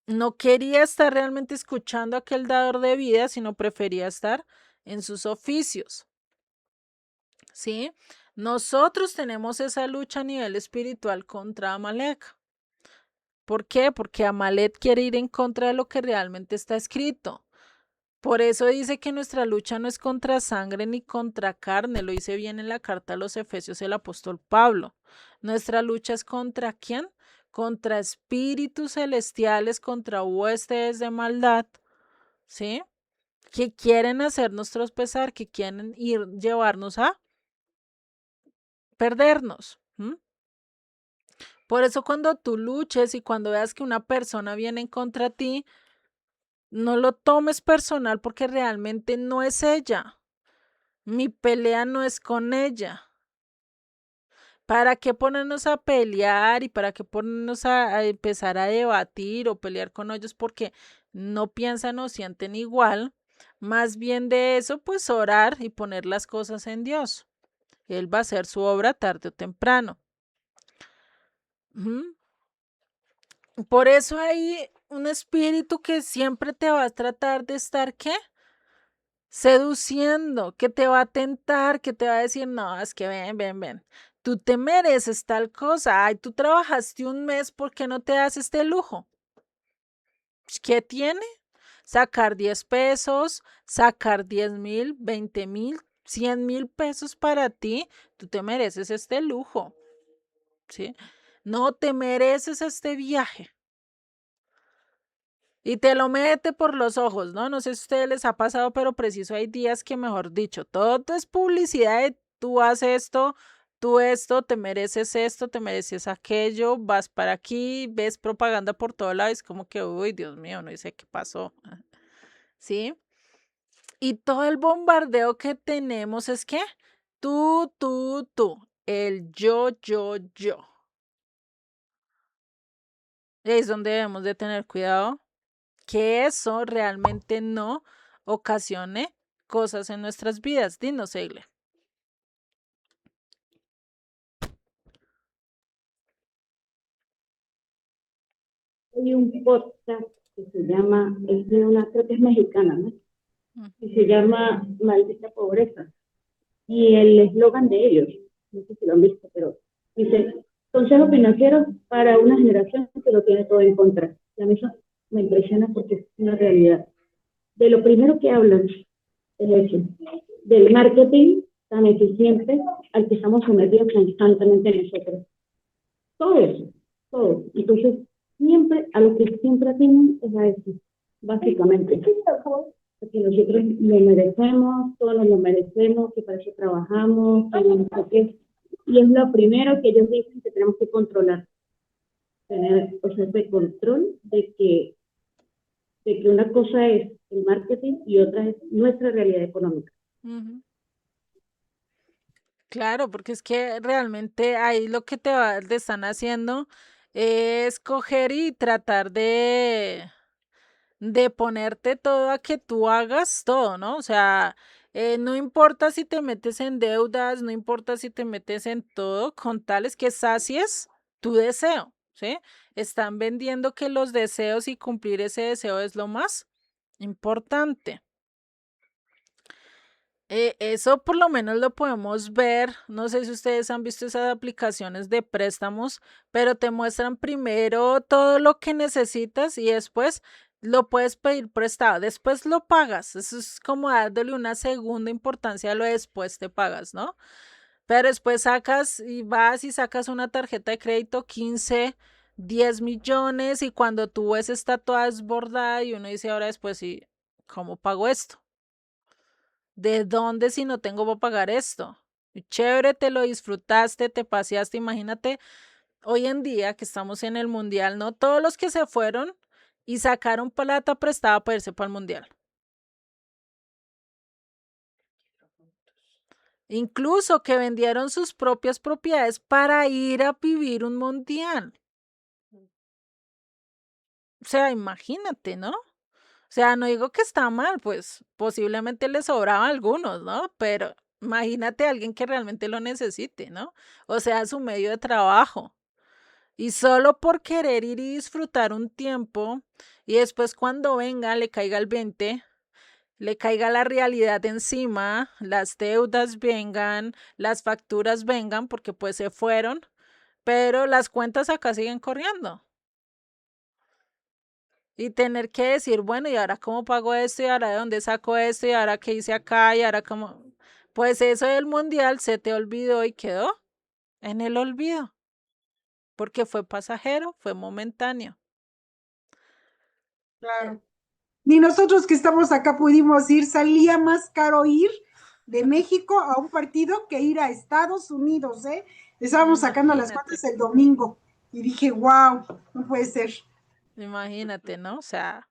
No quería estar realmente escuchando a aquel dador de vida, sino prefería estar en sus oficios. ¿Sí? Nosotros tenemos esa lucha a nivel espiritual contra Amalek. ¿Por qué? Porque Amalek quiere ir en contra de lo que realmente está escrito. Por eso dice que nuestra lucha no es contra sangre ni contra carne, lo dice bien en la carta a los Efesios el apóstol Pablo. Nuestra lucha es contra ¿quién? Contra espíritus celestiales, contra huestes de maldad, ¿sí? Que quieren hacernos tropezar, que quieren llevarnos a perdernos. Por eso cuando tú luches y cuando veas que una persona viene en contra de ti, no lo tomes personal porque realmente no es ella. Mi pelea no es con ella. ¿Para qué ponernos a pelear y para qué ponernos a empezar a debatir o pelear con ellos porque no piensan o sienten igual? Más bien de eso, pues orar y poner las cosas en Dios. Él va a hacer su obra tarde o temprano. Por eso hay un espíritu que siempre te va a tratar de estar, ¿qué? Seduciendo, que te va a tentar, que te va a decir, no, es que ven, tú te mereces tal cosa, ay, tú trabajaste un mes, ¿por qué no te das este lujo? ¿Qué tiene? Sacar 10 pesos, sacar 10,000, 20,000, 100,000 pesos para ti, tú te mereces este lujo, ¿sí? No te mereces este viaje. Y te lo mete por los ojos, ¿no? No sé si a ustedes les ha pasado, pero preciso hay días que, mejor dicho, todo es publicidad de tú haces esto, te mereces aquello, vas para aquí, ves propaganda por todo lado, es como que, uy, Dios mío, no sé qué pasó, ¿sí? Y todo el bombardeo que tenemos es que tú, el yo. Es donde debemos de tener cuidado que eso realmente no ocasione cosas en nuestras vidas. Dinos, Egle. Hay un podcast que se llama, es de una, creo que es mexicana, ¿no? Y se llama Maldita Pobreza. Y el eslogan de ellos, no sé si lo han visto, pero dice, consejos financieros para una generación que lo tiene todo en contra. Y a mí eso me impresiona porque es una realidad. De lo primero que hablan es eso, del marketing tan eficiente al que estamos sometidos constantemente nosotros. Todo eso, todo. Entonces, siempre, a lo que siempre atienden es a eso, básicamente. Porque nosotros lo merecemos, todos nos lo merecemos, que para eso trabajamos, que no sé qué. Y es lo primero que ellos dicen que tenemos que controlar, tener pues, ese control de que una cosa es el marketing y otra es nuestra realidad económica. Ujú. Claro, porque es que realmente ahí lo que te están haciendo es coger y tratar de ponerte todo a que tú hagas todo, ¿no? O sea, no importa si te metes en deudas, no importa si te metes en todo, con tales que sacies tu deseo, ¿sí? Están vendiendo que los deseos y cumplir ese deseo es lo más importante. Eso por lo menos lo podemos ver, no sé si ustedes han visto esas aplicaciones de préstamos, pero te muestran primero todo lo que necesitas y después lo puedes pedir prestado, después lo pagas, eso es como dándole una segunda importancia a lo de después te pagas, ¿no? Pero después sacas y vas y sacas una tarjeta de crédito 15, 10 millones y cuando tú ves está toda desbordada y uno dice ahora después, sí, ¿cómo pago esto? ¿De dónde si no tengo para pagar esto? Chévere, te lo disfrutaste, te paseaste, imagínate, hoy en día que estamos en el mundial, ¿no? Todos los que se fueron y sacaron plata prestada para irse para el mundial. Incluso que vendieron sus propias propiedades para ir a vivir un mundial. O sea, imagínate, ¿no? O sea, no digo que está mal, pues posiblemente le sobraba a algunos, ¿no? Pero imagínate a alguien que realmente lo necesite, ¿no? O sea, su medio de trabajo. Y solo por querer ir y disfrutar un tiempo y después cuando venga le caiga el 20, le caiga la realidad encima, las deudas vengan, las facturas vengan porque pues se fueron, pero las cuentas acá siguen corriendo. Y tener que decir, bueno, ¿y ahora cómo pago esto? ¿Y ahora de dónde saco esto? ¿Y ahora qué hice acá? ¿Y ahora cómo? Pues eso del mundial se te olvidó y quedó en el olvido, porque fue pasajero, fue momentáneo. Claro. Ni nosotros que estamos acá pudimos ir, salía más caro ir de México a un partido que ir a Estados Unidos, ¿eh? Estábamos sacando las Imagínate, cuentas el domingo y dije, wow, no puede ser. imagínate, ¿no? O sea,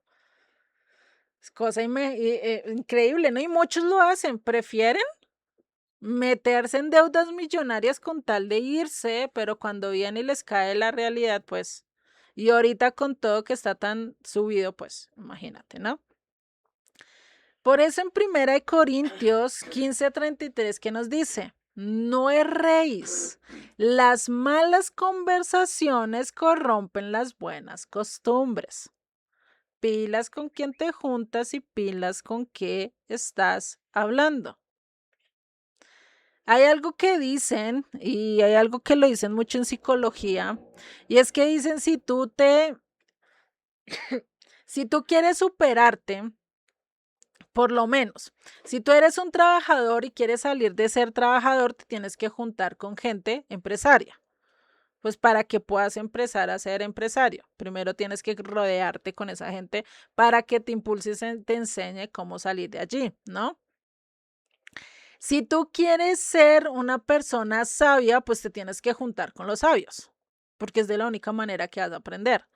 es cosa increíble, ¿no? Y muchos lo hacen, prefieren meterse en deudas millonarias con tal de irse, pero cuando viene y les cae la realidad, pues, y ahorita con todo que está tan subido, pues, imagínate, ¿no? Por eso en Primera de Corintios 15:33 que nos dice, no erréis, las malas conversaciones corrompen las buenas costumbres. Pilas con quién te juntas y pilas con qué estás hablando. Hay algo que dicen, y hay algo que lo dicen mucho en psicología, y es que dicen si tú quieres superarte, por lo menos, si tú eres un trabajador y quieres salir de ser trabajador, te tienes que juntar con gente empresaria. Pues para que puedas empezar a ser empresario, primero tienes que rodearte con esa gente para que te impulses, te enseñe cómo salir de allí, ¿no? Si tú quieres ser una persona sabia, pues te tienes que juntar con los sabios, porque es de la única manera que vas a aprender.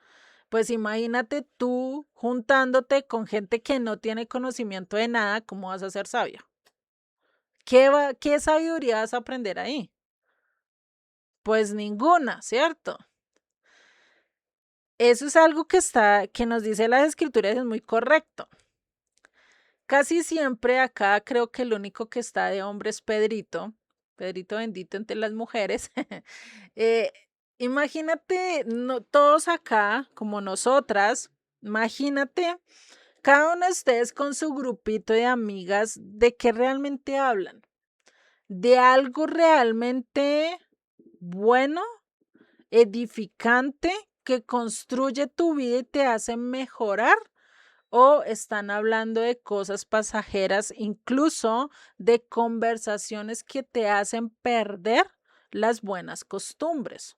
Pues imagínate tú juntándote con gente que no tiene conocimiento de nada, ¿cómo vas a ser sabio? ¿Qué sabiduría vas a aprender ahí? Pues ninguna, ¿cierto? Eso es algo que nos dice las escrituras, es muy correcto. Casi siempre acá creo que el único que está de hombre es Pedrito, Pedrito bendito entre las mujeres. Eh, imagínate, no, todos acá, como nosotras, imagínate cada uno de ustedes con su grupito de amigas, ¿de qué realmente hablan? ¿De algo realmente bueno, edificante, que construye tu vida y te hace mejorar? ¿O están hablando de cosas pasajeras, incluso de conversaciones que te hacen perder las buenas costumbres?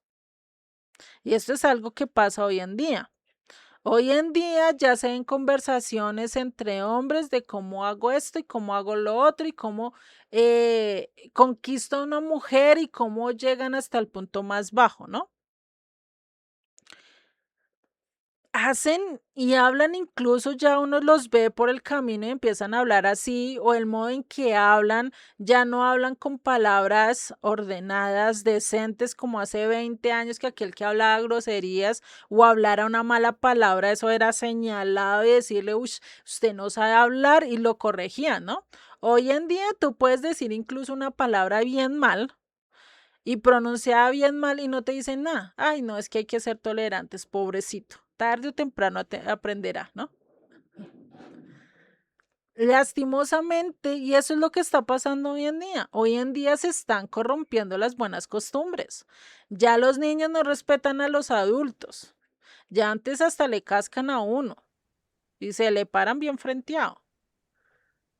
Y esto es algo que pasa hoy en día. Hoy en día ya se ven conversaciones entre hombres de cómo hago esto y cómo hago lo otro y cómo conquisto a una mujer y cómo llegan hasta el punto más bajo, ¿no? Hacen y hablan, incluso ya uno los ve por el camino y empiezan a hablar así, o el modo en que hablan, ya no hablan con palabras ordenadas, decentes, como hace 20 años que aquel que hablaba groserías o hablara una mala palabra, eso era señalado y decirle, uy, usted no sabe hablar y lo corregía, ¿no? Hoy en día tú puedes decir incluso una palabra bien mal y pronunciada bien mal y no te dicen nada. Ay, no, es que hay que ser tolerantes, pobrecito. Tarde o temprano aprenderá, ¿no? Lastimosamente, y eso es lo que está pasando hoy en día. Hoy en día se están corrompiendo las buenas costumbres. Ya los niños no respetan a los adultos. Ya antes hasta le cascan a uno y se le paran bien frenteado.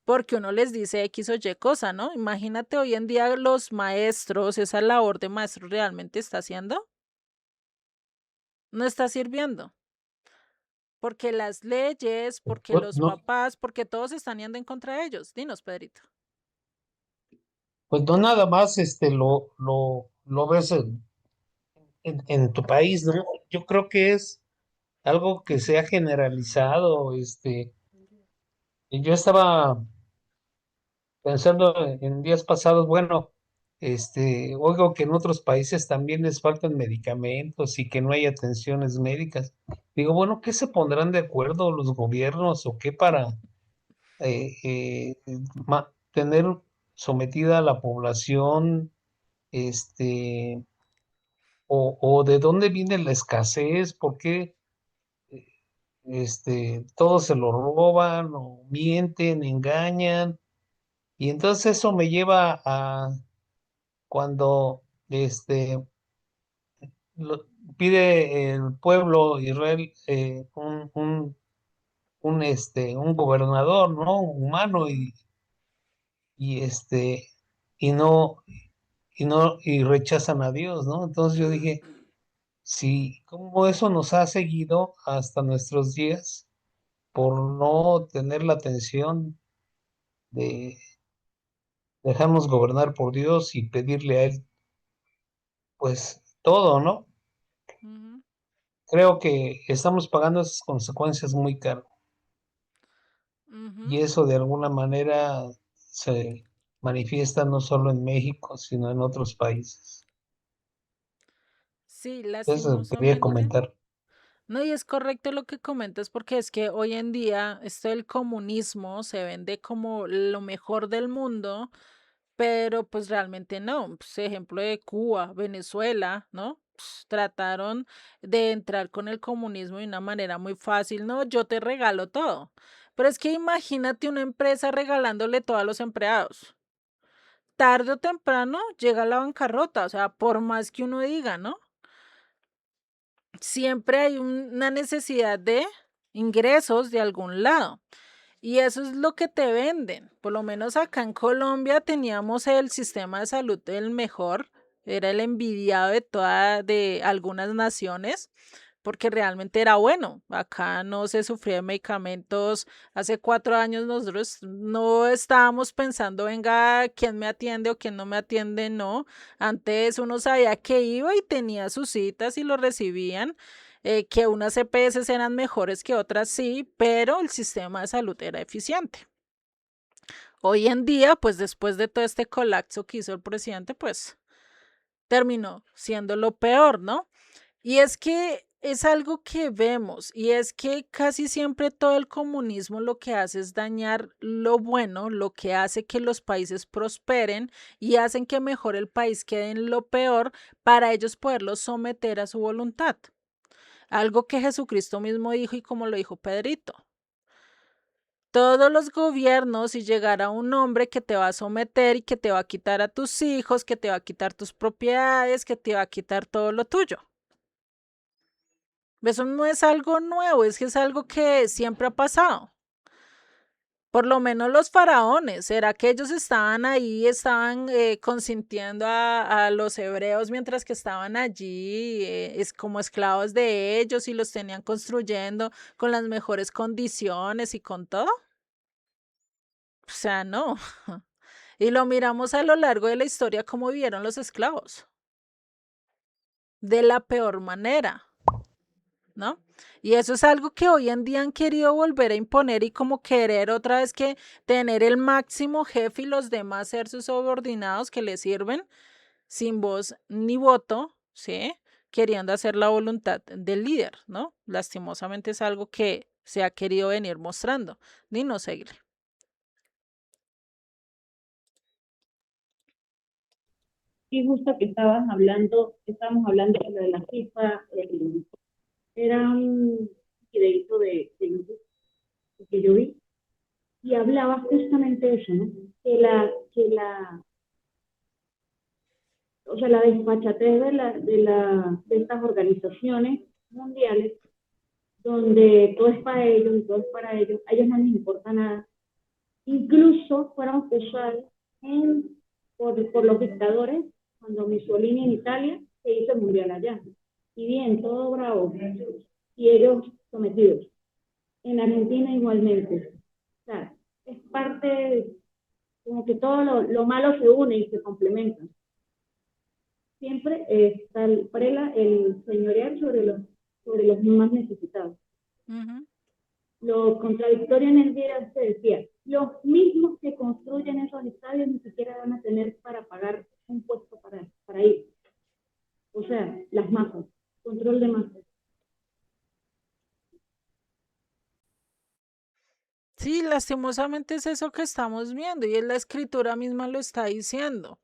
Porque uno les dice X o Y cosa, ¿no? Imagínate hoy en día los maestros, esa labor de maestro realmente está haciendo, no está sirviendo. Porque las leyes, porque Pues los no, papás, porque todos están yendo en contra de ellos. Dinos, Pedrito. pues no nada más lo ves en tu país, ¿no? Yo creo que es algo que se ha generalizado. Y yo estaba pensando en días pasados, bueno, oigo que en otros países también les faltan medicamentos y que no hay atenciones médicas. Digo, bueno, ¿qué se pondrán de acuerdo los gobiernos o qué para eh, eh, tener sometida a la población, este, o de dónde viene la escasez? ¿Por qué todos se lo roban o mienten, engañan? Y entonces eso me lleva a cuando lo- pide el pueblo Israel, un gobernador, ¿no? Humano, y y no, y rechazan a Dios, ¿no? Entonces yo dije, si como eso nos ha seguido hasta nuestros días por no tener la atención de dejarnos gobernar por Dios y pedirle a Él, pues todo, ¿no? Ujú, Creo que estamos pagando esas consecuencias muy caro, ujú. y eso de alguna manera se manifiesta no solo en México, sino en otros países. Sí, Eso quería lastimosamente. comentar. No, y es correcto lo que comentas porque es que hoy en día esto del comunismo se vende como lo mejor del mundo, pero pues realmente no. Pues, ejemplo de Cuba, Venezuela, ¿no? Pues, trataron de entrar con el comunismo de una manera muy fácil. No, yo te regalo todo. Pero es que imagínate una empresa regalándole todo a los empleados. Tarde o temprano llega la bancarrota, o sea, por más que uno diga, ¿no? Siempre hay una necesidad de ingresos de algún lado. Y eso es lo que te venden. Por lo menos acá en Colombia teníamos el sistema de salud el mejor, era el envidiado de algunas naciones, porque realmente era bueno. Acá no se sufría de medicamentos. Hace 4 años nosotros no estábamos pensando, venga, quién me atiende o quién no me atiende, no. Antes uno sabía que iba y tenía sus citas y lo recibían. Que unas EPS eran mejores que otras, sí, pero el sistema de salud era eficiente. Hoy en día, pues después de todo este colapso que hizo el presidente, pues terminó siendo lo peor, ¿no? Y es que es algo que vemos y es que casi siempre todo el comunismo lo que hace es dañar lo bueno, lo que hace que los países prosperen y hacen que mejor el país quede en lo peor para ellos poderlos someter a su voluntad. Algo que Jesucristo mismo dijo y como lo dijo Pedrito. Todos los gobiernos, si llegara un hombre que te va a someter y que te va a quitar a tus hijos, que te va a quitar tus propiedades, que te va a quitar todo lo tuyo. Eso no es algo nuevo, es que es algo que siempre ha pasado. Por lo menos los faraones, ¿será que ellos estaban ahí, estaban consintiendo a los hebreos mientras que estaban allí, es como esclavos de ellos y los tenían construyendo con las mejores condiciones y con todo? O sea, no. Y lo miramos a lo largo de la historia cómo vivieron los esclavos, de la peor manera, ¿no? Y eso es algo que hoy en día han querido volver a imponer y como querer otra vez que tener el máximo jefe y los demás ser sus subordinados que le sirven sin voz ni voto, ¿sí? Queriendo hacer la voluntad del líder, ¿no? Lastimosamente es algo que se ha querido venir mostrando. Ni no seguirle. Y justo que estábamos hablando de lo de la FIFA, era un videito de YouTube que yo vi y hablaba justamente de eso, ¿no? O sea, la desfachatez de estas organizaciones mundiales, donde todo es para ellos y todo es para ellos, a ellos no les importa nada. Incluso fueron acusados por los dictadores, cuando Mussolini en Italia se hizo el mundial allá. Y bien, todo bravo, y ellos sometidos. En Argentina igualmente. O sea, es parte, como que todo lo malo se une y se complementa. Siempre está el señorear sobre los más necesitados. Lo contradictorio en el día se decía, los mismos que construyen esos estadios ni siquiera van a tener para pagar un puesto para ir. O sea, las masas, control de masas. Sí, lastimosamente es eso que estamos viendo y es la escritura misma lo está diciendo.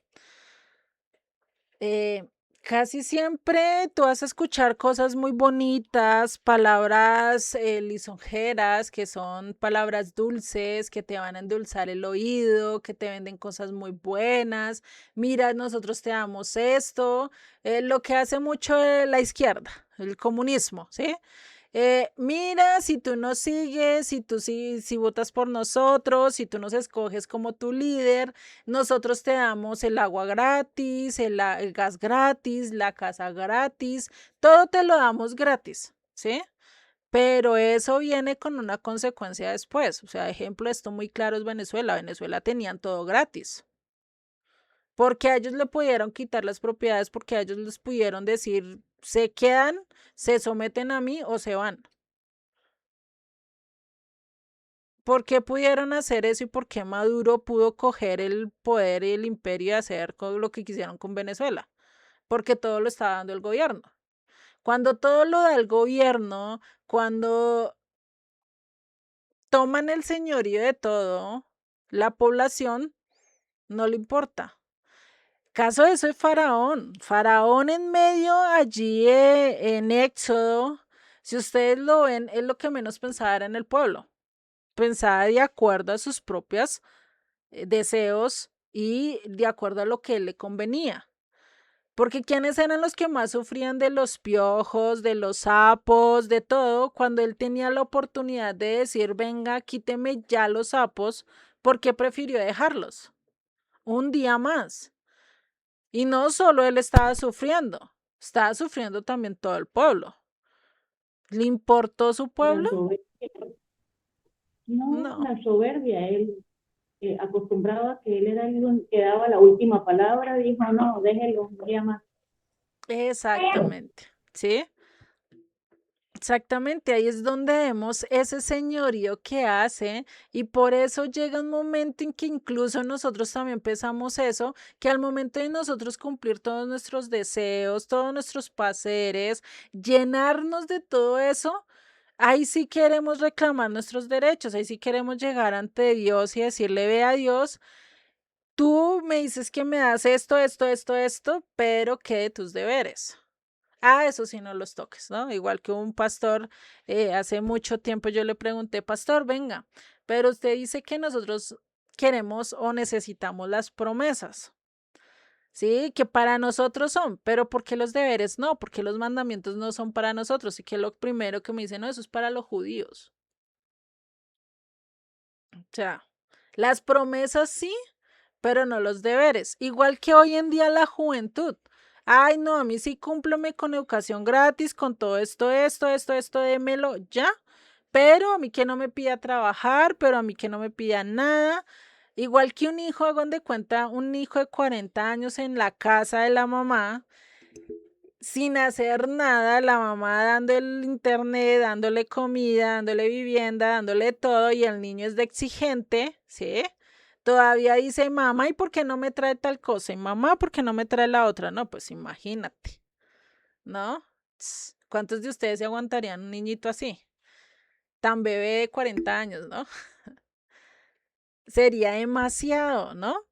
Casi siempre tú vas a escuchar cosas muy bonitas, palabras lisonjeras, que son palabras dulces, que te van a endulzar el oído, que te venden cosas muy buenas. Mira, nosotros te damos esto, lo que hace mucho la izquierda, el comunismo, ¿sí? Mira, si tú nos sigues, si votas por nosotros, si tú nos escoges como tu líder, nosotros te damos el agua gratis, el gas gratis, la casa gratis, todo te lo damos gratis, ¿sí? Pero eso viene con una consecuencia después. O sea, ejemplo, esto muy claro es Venezuela. Venezuela tenían todo gratis. Porque a ellos le pudieron quitar las propiedades, porque a ellos les pudieron decir, se quedan, se someten a mí o se van. ¿Por qué pudieron hacer eso y por qué Maduro pudo coger el poder y el imperio y hacer lo que quisieron con Venezuela? Porque todo lo está dando el gobierno. Cuando todo lo da el gobierno, cuando toman el señorío de todo, la población no le importa. Caso de eso es Faraón. Faraón en medio allí en Éxodo, si ustedes lo ven, es lo que menos pensaba era en el pueblo. Pensaba de acuerdo a sus propios deseos y de acuerdo a lo que le convenía. Porque ¿quiénes eran los que más sufrían de los piojos, de los sapos, de todo? Cuando él tenía la oportunidad de decir, venga, quíteme ya los sapos, ¿por qué prefirió dejarlos? Un día más. Y no solo él estaba sufriendo también todo el pueblo. ¿Le importó su pueblo? No. La soberbia, él acostumbrado a que él era el que daba la última palabra, dijo, no, déjelo un día más. Exactamente, ¿sí? Exactamente, ahí es donde vemos ese señorío que hace y por eso llega un momento en que incluso nosotros también pensamos eso, que al momento de nosotros cumplir todos nuestros deseos, todos nuestros placeres, llenarnos de todo eso, ahí sí queremos reclamar nuestros derechos, ahí sí queremos llegar ante Dios y decirle, ve a Dios, tú me dices que me das esto, pero ¿qué de tus deberes? Eso sí no los toques, ¿no? Igual que un pastor, hace mucho tiempo yo le pregunté, pastor, venga, pero usted dice que nosotros queremos o necesitamos las promesas, ¿sí? Que para nosotros son, pero ¿por qué los deberes no? Porque los mandamientos no son para nosotros y que lo primero que me dice, no, eso es para los judíos. O sea, las promesas sí, pero no los deberes. Igual que hoy en día la juventud. Ay, no, a mí sí cúmpleme con educación gratis, con todo esto, démelo ya. Pero a mí que no me pida trabajar, pero a mí que no me pida nada. Igual que un hijo, hagan de cuenta, un hijo de 40 años en la casa de la mamá, sin hacer nada, la mamá dando el internet, dándole comida, dándole vivienda, dándole todo, y el niño es de exigente, ¿sí? Todavía dice, mamá, ¿y por qué no me trae tal cosa? Y mamá, ¿por qué no me trae la otra? No, pues imagínate, ¿no? ¿Cuántos de ustedes se aguantarían un niñito así? Tan bebé de 40 años, ¿no? Sería demasiado, ¿no?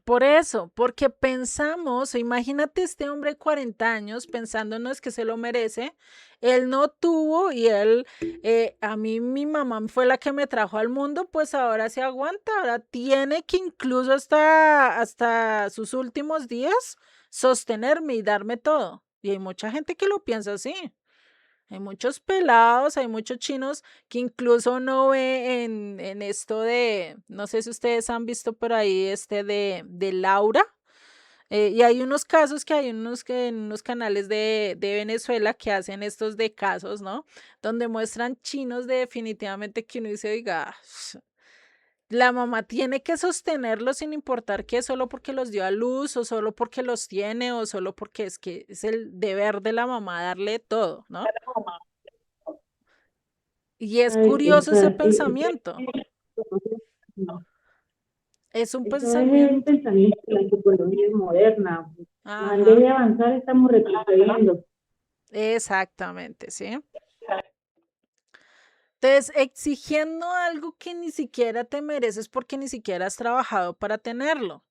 Por eso, porque pensamos, imagínate este hombre de 40 años pensando no es que se lo merece, él no tuvo y él, a mí mi mamá fue la que me trajo al mundo, pues ahora se aguanta, ahora tiene que incluso hasta sus últimos días sostenerme y darme todo. Y hay mucha gente que lo piensa así. Hay muchos pelados, hay muchos chinos que incluso uno ve en esto de, no sé si ustedes han visto por ahí de Laura, y hay unos casos que hay unos que en unos canales de Venezuela que hacen estos de casos, ¿no? Donde muestran chinos de definitivamente que uno dice, oiga, la mamá tiene que sostenerlos sin importar que solo porque los dio a luz o solo porque los tiene o solo porque es que es el deber de la mamá darle todo, ¿no? Y es curioso ese pensamiento. No, Es un eso es el pensamiento. pensamiento de la psicología moderna. En vez Ajá, de avanzar, estamos retrocediendo. exactamente, ¿sí? Entonces, exigiendo algo que ni siquiera te mereces porque ni siquiera has trabajado para tenerlo.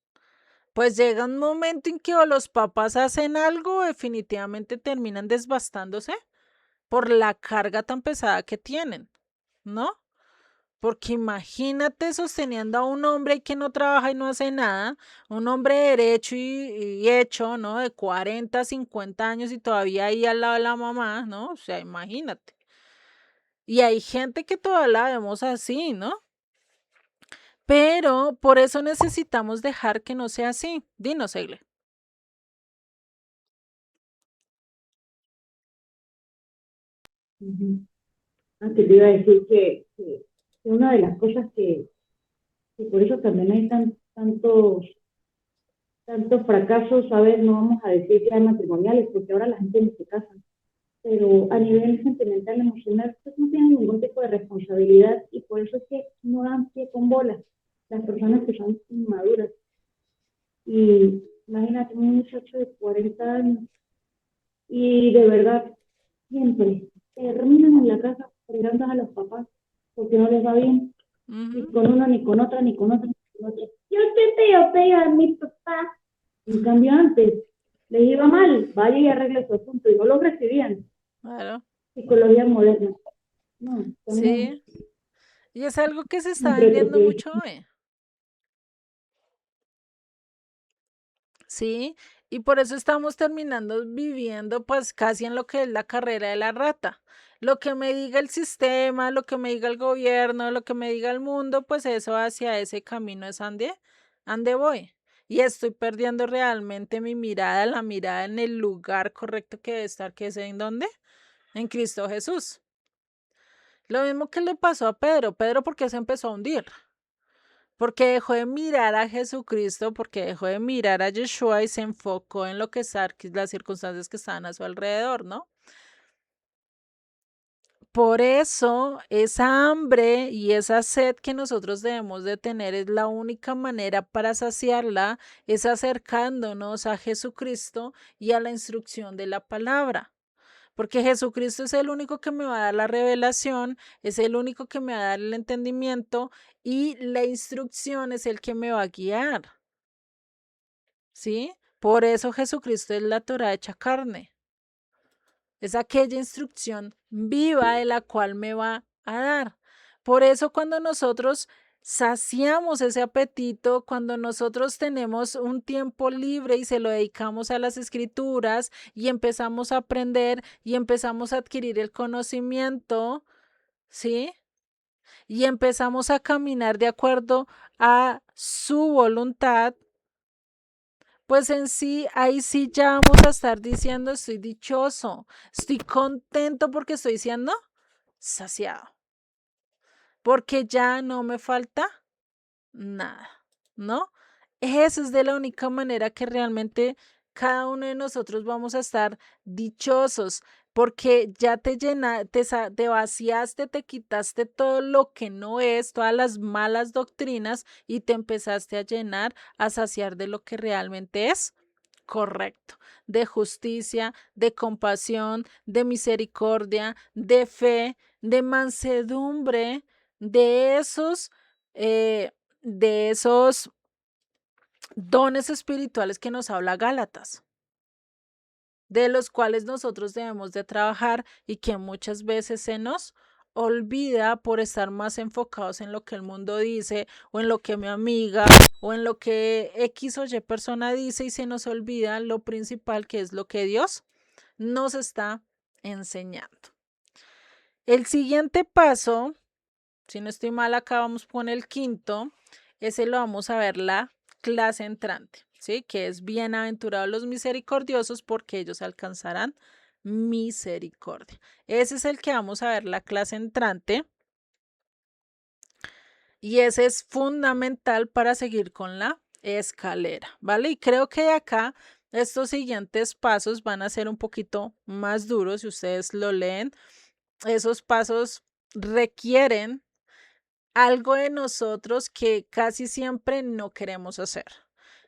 Pues llega un momento en que o los papás hacen algo, o definitivamente terminan desbastándose por la carga tan pesada que tienen, ¿no? Porque imagínate sosteniendo a un hombre que no trabaja y no hace nada, un hombre derecho y hecho, ¿no? De 40, 50 años y todavía ahí al lado de la mamá, ¿no? O sea, imagínate. Y hay gente que todavía la vemos así, ¿no? Pero por eso necesitamos dejar que no sea así. Dinos, Egle. Ujú. Antes te iba a decir que una de las cosas que por eso también hay tantos fracasos, ¿sabes? No vamos a decir ya matrimoniales, porque ahora la gente no se casa, pero a nivel sentimental, emocional, pues no tienen ningún tipo de responsabilidad y por eso es que no dan pie con bola las personas que son inmaduras. Y imagínate un muchacho de 40 años y de verdad siempre terminan en la casa fregando a los papás porque no les va bien, ni Ujú. con una, ni con otra, ni con otra, ni con otra. Yo te pego a mi papá. En cambio antes les iba mal, vaya y arregle su asunto y no lo recibían. Claro, Psicología moderna. No, estamos sí. Y es algo que se está en vendiendo retroceso. mucho hoy. Sí, y por eso estamos terminando viviendo pues casi en lo que es la carrera de la rata. Lo que me diga el sistema, lo que me diga el gobierno, lo que me diga el mundo, pues eso hacia ese camino es ande voy. Y estoy perdiendo realmente mi mirada, la mirada en el lugar correcto que debe estar, que es en dónde, en Cristo Jesús. Lo mismo que le pasó a Pedro. Pedro, ¿por qué se empezó a hundir? Porque dejó de mirar a Jesucristo, porque dejó de mirar a Yeshua y se enfocó en lo que las circunstancias que estaban a su alrededor, ¿no? Por eso, esa hambre y esa sed que nosotros debemos de tener es la única manera para saciarla, es acercándonos a Jesucristo y a la instrucción de la palabra. Porque Jesucristo es el único que me va a dar la revelación, es el único que me va a dar el entendimiento y la instrucción es el que me va a guiar, ¿sí? Por eso Jesucristo es la Torá hecha carne. Es aquella instrucción viva de la cual me va a dar. Por eso cuando nosotros saciamos ese apetito, cuando nosotros tenemos un tiempo libre y se lo dedicamos a las escrituras y empezamos a aprender y empezamos a adquirir el conocimiento, ¿sí? y empezamos a caminar de acuerdo a su voluntad, pues en sí, ahí sí ya vamos a estar diciendo, estoy dichoso, estoy contento porque estoy siendo saciado, porque ya no me falta nada, ¿no? Esa es de la única manera que realmente cada uno de nosotros vamos a estar dichosos, porque ya te te vaciaste, te quitaste todo lo que no es, todas las malas doctrinas y te empezaste a llenar, a saciar de lo que realmente es correcto, de justicia, de compasión, de misericordia, de fe, de mansedumbre, de esos, eh, de esos dones espirituales que nos habla Gálatas, de los cuales nosotros debemos de trabajar y que muchas veces se nos olvida por estar más enfocados en lo que el mundo dice o en lo que mi amiga o en lo que X o Y persona dice, y se nos olvida lo principal, que es lo que Dios nos está enseñando. El siguiente paso, si no estoy mal, acá vamos con el quinto, ese lo vamos a ver la clase entrante, ¿sí? Que es bienaventurados los misericordiosos, porque ellos alcanzarán misericordia. Ese es el que vamos a ver la clase entrante, y ese es fundamental para seguir con la escalera, ¿vale? Y creo que de acá estos siguientes pasos van a ser un poquito más duros. Si ustedes lo leen, esos pasos requieren algo de nosotros que casi siempre no queremos hacer.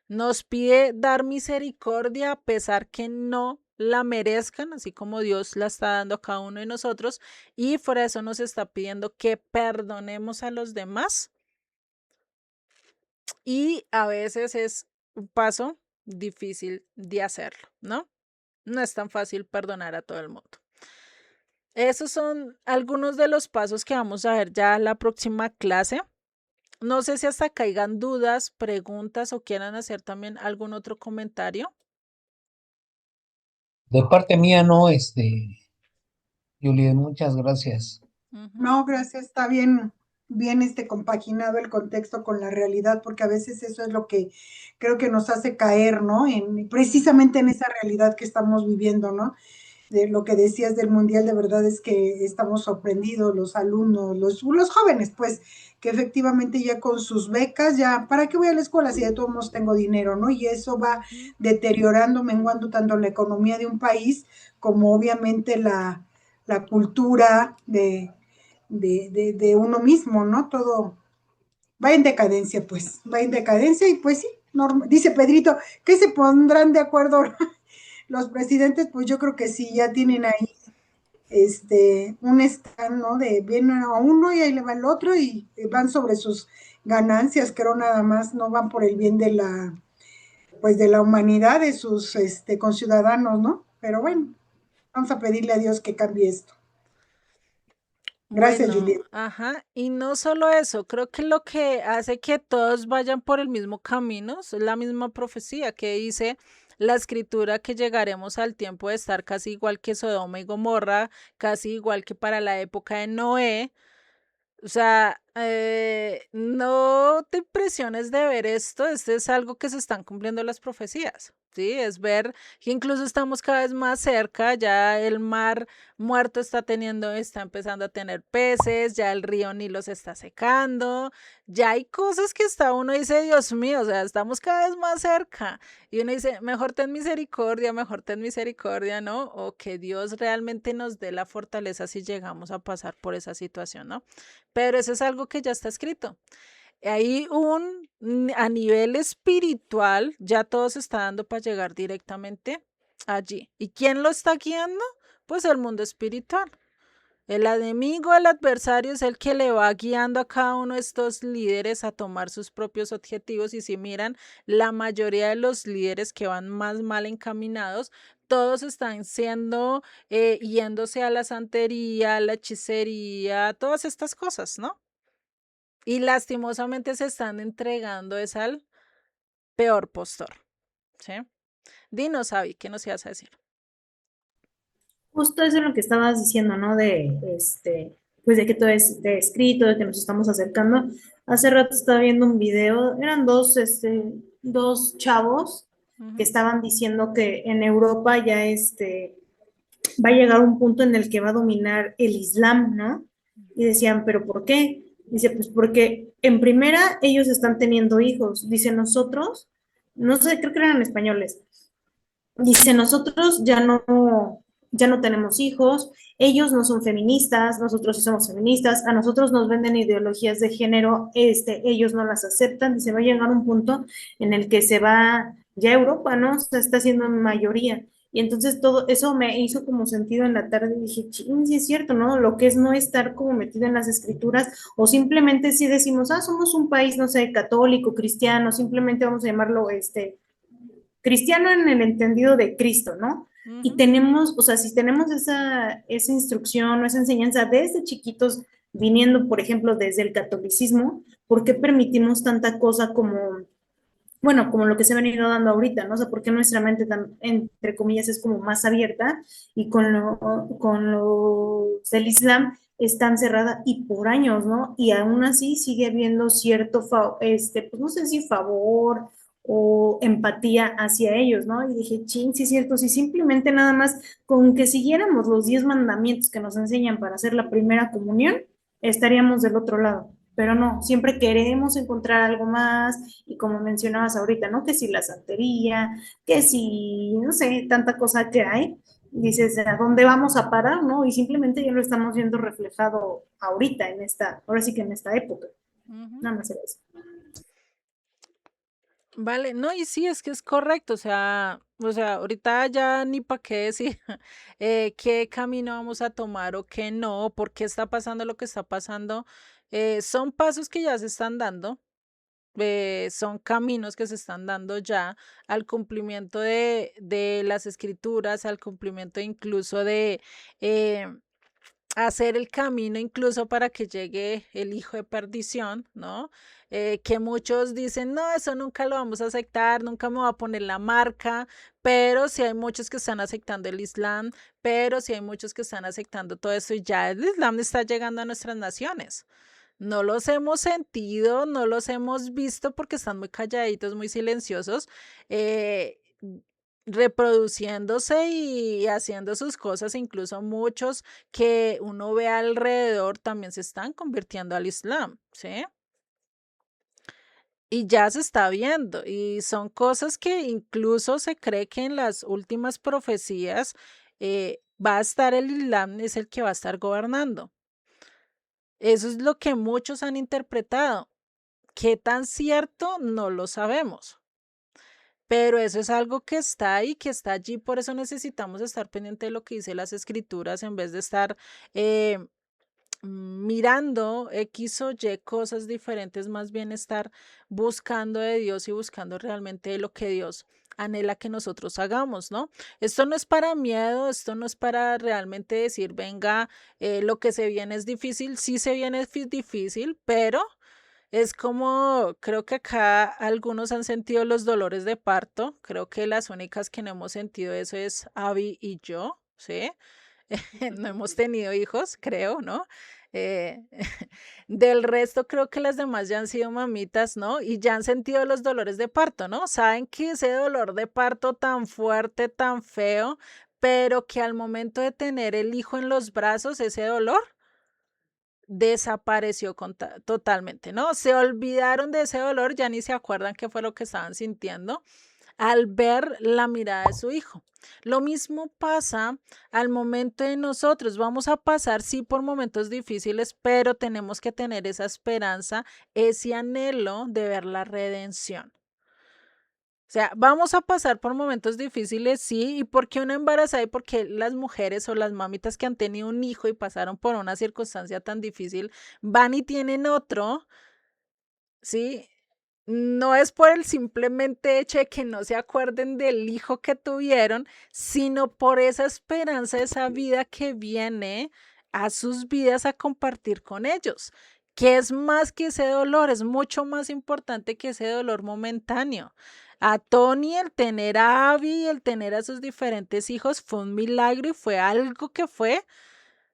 Nos pide dar misericordia a pesar que no la merezcan, así como Dios la está dando a cada uno de nosotros, y por eso nos está pidiendo que perdonemos a los demás, y a veces es un paso difícil de hacerlo, ¿no? No es tan fácil perdonar a todo el mundo. Esos son algunos de los pasos que vamos a ver ya la próxima clase. No sé si hasta caigan dudas, preguntas o quieran hacer también algún otro comentario. De parte mía, no, Juliet, muchas gracias. No, gracias, está bien, bien compaginado el contexto con la realidad, porque a veces eso es lo que creo que nos hace caer, ¿no? Precisamente en esa realidad que estamos viviendo, ¿no? De lo que decías del mundial, de verdad es que estamos sorprendidos, los alumnos, los jóvenes, pues, que efectivamente ya con sus becas, ya, ¿para qué voy a la escuela si de todos modos tengo dinero, ¿no? Y eso va deteriorando, menguando tanto la economía de un país como obviamente la cultura de uno mismo, ¿no? Todo va en decadencia, pues, va en decadencia y pues sí, dice Pedrito, ¿qué se pondrán de acuerdo los presidentes? Pues yo creo que sí, ya tienen ahí un stand, ¿no? De viene a uno y ahí le va el otro y van sobre sus ganancias, creo nada más, no van por el bien de pues de la humanidad, de sus conciudadanos, ¿no? Pero bueno, vamos a pedirle a Dios que cambie esto. Gracias, Bueno, Juliet. ajá, y no solo eso, creo que lo que hace que todos vayan por el mismo camino es la misma profecía que dice la escritura, que llegaremos al tiempo de estar casi igual que Sodoma y Gomorra, casi igual que para la época de Noé. O sea, no te impresiones de ver esto. Este es algo que se están cumpliendo las profecías, ¿sí? Es ver que incluso estamos cada vez más cerca. Ya el mar muerto está empezando a tener peces, ya el río Nilo se está secando, ya hay cosas que hasta uno dice, Dios mío, o sea, estamos cada vez más cerca. Y uno dice, mejor ten misericordia, ¿no? O que Dios realmente nos dé la fortaleza si llegamos a pasar por esa situación, ¿no? Pero eso es algo que ya está escrito. Hay a nivel espiritual, ya todo se está dando para llegar directamente allí. ¿Y quién lo está guiando? Pues el mundo espiritual. El enemigo, el adversario, es el que le va guiando a cada uno de estos líderes a tomar sus propios objetivos. Y si miran, la mayoría de los líderes que van más mal encaminados, todos están yéndose a la santería, a la hechicería, todas estas cosas, ¿no? Y lastimosamente se están entregando es al peor postor, ¿sí? Dinos, Abby, ¿qué nos ibas a decir? Justo eso es lo que estabas diciendo, ¿no? pues de que todo esté escrito, de que nos estamos acercando. Hace rato estaba viendo un video, eran dos chavos que Ujú. estaban diciendo que en Europa ya va a llegar un punto en el que va a dominar el Islam, ¿no? Y decían, ¿pero por qué? Dice, pues porque en primera ellos están teniendo hijos. Dice, nosotros, no sé, creo que eran españoles. Dice, nosotros ya no tenemos hijos, ellos no son feministas, nosotros sí somos feministas, a nosotros nos venden ideologías de género, ellos no las aceptan, dice, va a llegar un punto en el que se va, ya Europa, ¿no? Se está haciendo mayoría. Y entonces todo eso me hizo como sentido en la tarde y dije, ching, sí es cierto, ¿no? Lo que es no estar como metido en las escrituras o simplemente si decimos, somos un país, no sé, católico, cristiano, simplemente vamos a llamarlo cristiano en el entendido de Cristo, ¿no? Y Ujú. tenemos, o sea, si tenemos esa instrucción o esa enseñanza desde chiquitos, viniendo, por ejemplo, desde el catolicismo, ¿por qué permitimos tanta cosa como, bueno, como lo que se ha venido dando ahorita, ¿no? O sea, ¿por qué nuestra mente, entre comillas, es como más abierta y con los del Islam es tan cerrada y por años, ¿no? Y aún así sigue habiendo cierto, pues no sé si favor o empatía hacia ellos, ¿no? Y dije, ching, sí es cierto, si simplemente nada más con que siguiéramos los 10 mandamientos que nos enseñan para hacer la primera comunión, estaríamos del otro lado. Pero no, siempre queremos encontrar algo más y como mencionabas ahorita, ¿no? Que si la santería, que si, no sé, tanta cosa que hay, dices, ¿a dónde vamos a parar, no? Y simplemente ya lo estamos viendo reflejado ahorita, ahora sí que en esta época. Ujú. Nada más era eso. Vale, no, y sí, es que es correcto, o sea, ahorita ya ni para qué decir qué camino vamos a tomar o qué no, por qué está pasando lo que está pasando. Son pasos que ya se están dando, son caminos que se están dando ya al cumplimiento de las escrituras, al cumplimiento incluso de eh, hacer el camino incluso para que llegue el hijo de perdición, ¿no? Que muchos dicen, no, eso nunca lo vamos a aceptar, nunca me voy a poner la marca, pero sí hay muchos que están aceptando el Islam, pero sí hay muchos que están aceptando todo eso y ya el Islam está llegando a nuestras naciones. No los hemos sentido, no los hemos visto porque están muy calladitos, muy silenciosos, eh, reproduciéndose y haciendo sus cosas, incluso muchos que uno ve alrededor también se están convirtiendo al Islam, ¿sí? Y ya se está viendo, y son cosas que incluso se cree que en las últimas profecías va a estar el Islam, es el que va a estar gobernando. Eso es lo que muchos han interpretado. ¿Qué tan cierto? No lo sabemos. Pero eso es algo que está ahí, que está allí, por eso necesitamos estar pendiente de lo que dice las escrituras en vez de estar eh, mirando X o Y cosas diferentes, más bien estar buscando de Dios y buscando realmente lo que Dios anhela que nosotros hagamos, ¿no? Esto no es para miedo, esto no es para realmente decir, venga, lo que se viene es difícil, sí se viene difícil, pero es como, creo que acá algunos han sentido los dolores de parto, creo que las únicas que no hemos sentido eso es Abby y yo, ¿sí? No hemos tenido hijos, creo, ¿no? Eh, del resto, creo que las demás ya han sido mamitas, ¿no? Y ya han sentido los dolores de parto, ¿no? Saben que ese dolor de parto tan fuerte, tan feo, pero que al momento de tener el hijo en los brazos, ese dolor desapareció totalmente, ¿no? Se olvidaron de ese dolor, ya ni se acuerdan qué fue lo que estaban sintiendo al ver la mirada de su hijo. Lo mismo pasa al momento de nosotros. Vamos a pasar, sí, por momentos difíciles, pero tenemos que tener esa esperanza, ese anhelo de ver la redención. O sea, vamos a pasar por momentos difíciles, sí, y porque una embarazada y porque las mujeres o las mamitas que han tenido un hijo y pasaron por una circunstancia tan difícil van y tienen otro, sí, no es por el simplemente hecho de que no se acuerden del hijo que tuvieron, sino por esa esperanza, esa vida que viene a sus vidas a compartir con ellos, que es más que ese dolor, es mucho más importante que ese dolor momentáneo. A Tony el tener a Abby, el tener a sus diferentes hijos fue un milagro y fue algo que fue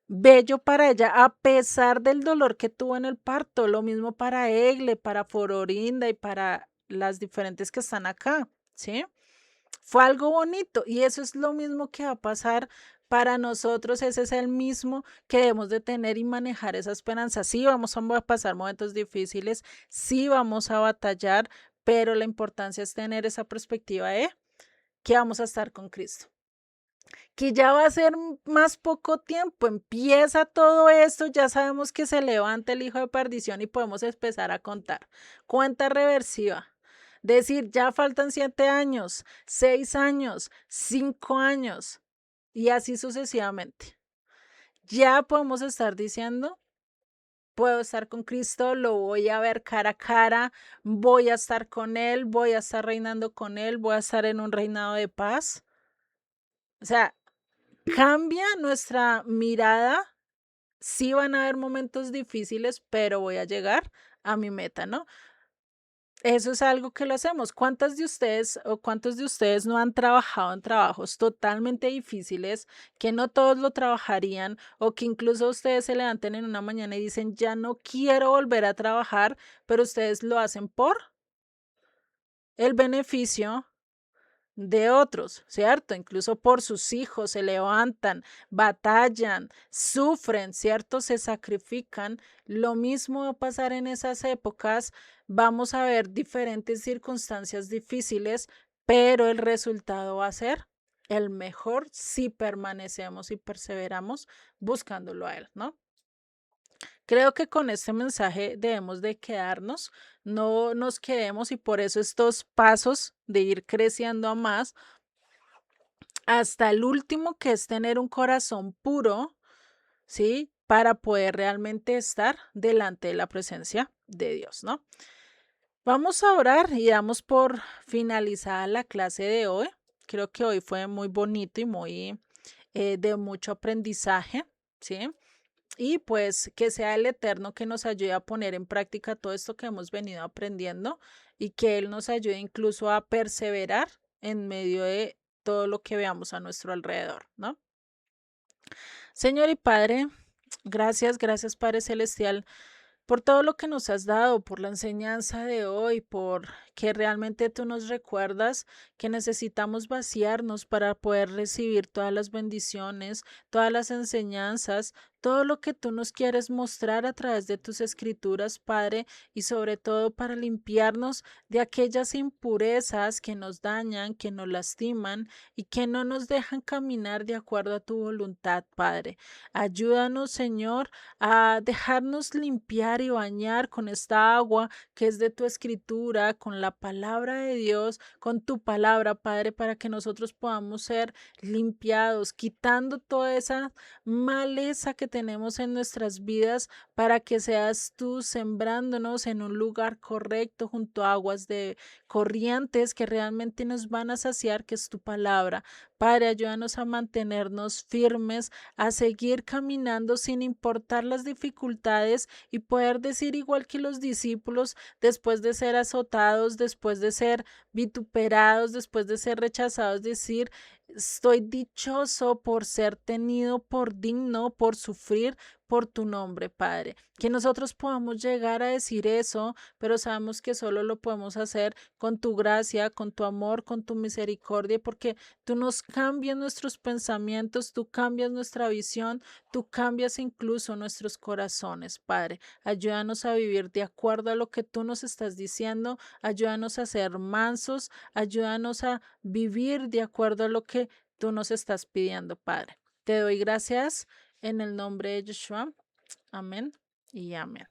bello para ella, a pesar del dolor que tuvo en el parto. Lo mismo para Egle, para Fororinda y para las diferentes que están acá, ¿sí? Fue algo bonito y eso es lo mismo que va a pasar para nosotros. Ese es el mismo que debemos de tener y manejar esa esperanza. Sí, vamos a pasar momentos difíciles, sí vamos a batallar, pero la importancia es tener esa perspectiva de que vamos a estar con Cristo, que ya va a ser más poco tiempo, empieza todo esto, ya sabemos que se levanta el hijo de perdición y podemos empezar a contar. Cuenta reversiva. Decir, ya faltan 7 años, 6 años, 5 años y así sucesivamente. Ya podemos estar diciendo, puedo estar con Cristo, lo voy a ver cara a cara, voy a estar con Él, voy a estar reinando con Él, voy a estar en un reinado de paz. O sea, cambia nuestra mirada. Sí van a haber momentos difíciles, pero voy a llegar a mi meta, ¿no? Eso es algo que lo hacemos. ¿Cuántas de ustedes o cuántos de ustedes no han trabajado en trabajos totalmente difíciles, que no todos lo trabajarían, o que incluso ustedes se levanten en una mañana y dicen, ya no quiero volver a trabajar, pero ustedes lo hacen por el beneficio de otros, ¿cierto? Incluso por sus hijos se levantan, batallan, sufren, ¿cierto? Se sacrifican. Lo mismo va a pasar en esas épocas. Vamos a ver diferentes circunstancias difíciles, pero el resultado va a ser el mejor si permanecemos y perseveramos buscándolo a Él, ¿no? Creo que con este mensaje debemos de quedarnos, no nos quedemos, y por eso estos pasos de ir creciendo a más hasta el último, que es tener un corazón puro, ¿sí? Para poder realmente estar delante de la presencia de Dios, ¿no? Vamos a orar y damos por finalizada la clase de hoy. Creo que hoy fue muy bonito y muy de mucho aprendizaje, ¿sí? Y pues que sea el Eterno que nos ayude a poner en práctica todo esto que hemos venido aprendiendo y que Él nos ayude incluso a perseverar en medio de todo lo que veamos a nuestro alrededor, ¿no? Señor y Padre, gracias, gracias Padre Celestial por todo lo que nos has dado, por la enseñanza de hoy, por que realmente tú nos recuerdas que necesitamos vaciarnos para poder recibir todas las bendiciones, todas las enseñanzas, todo lo que tú nos quieres mostrar a través de tus escrituras, Padre, y sobre todo para limpiarnos de aquellas impurezas que nos dañan, que nos lastiman y que no nos dejan caminar de acuerdo a tu voluntad, Padre. Ayúdanos, Señor, a dejarnos limpiar y bañar con esta agua que es de tu escritura, con la palabra de Dios, con tu palabra, Padre, para que nosotros podamos ser limpiados, quitando toda esa maleza que tenemos en nuestras vidas, para que seas tú sembrándonos en un lugar correcto junto a aguas de corrientes que realmente nos van a saciar, que es tu palabra. Padre, ayúdanos a mantenernos firmes, a seguir caminando sin importar las dificultades y poder decir igual que los discípulos, después de ser azotados, después de ser vituperados, después de ser rechazados, decir, estoy dichoso por ser tenido por digno, por sufrir por tu nombre, Padre. Que nosotros podamos llegar a decir eso, pero sabemos que solo lo podemos hacer con tu gracia, con tu amor, con tu misericordia, porque tú nos cambias nuestros pensamientos, tú cambias nuestra visión, tú cambias incluso nuestros corazones, Padre. Ayúdanos a vivir de acuerdo a lo que tú nos estás diciendo, ayúdanos a ser mansos, ayúdanos a vivir de acuerdo a lo que tú nos estás pidiendo, Padre. Te doy gracias en el nombre de Yeshua. Amén y amén.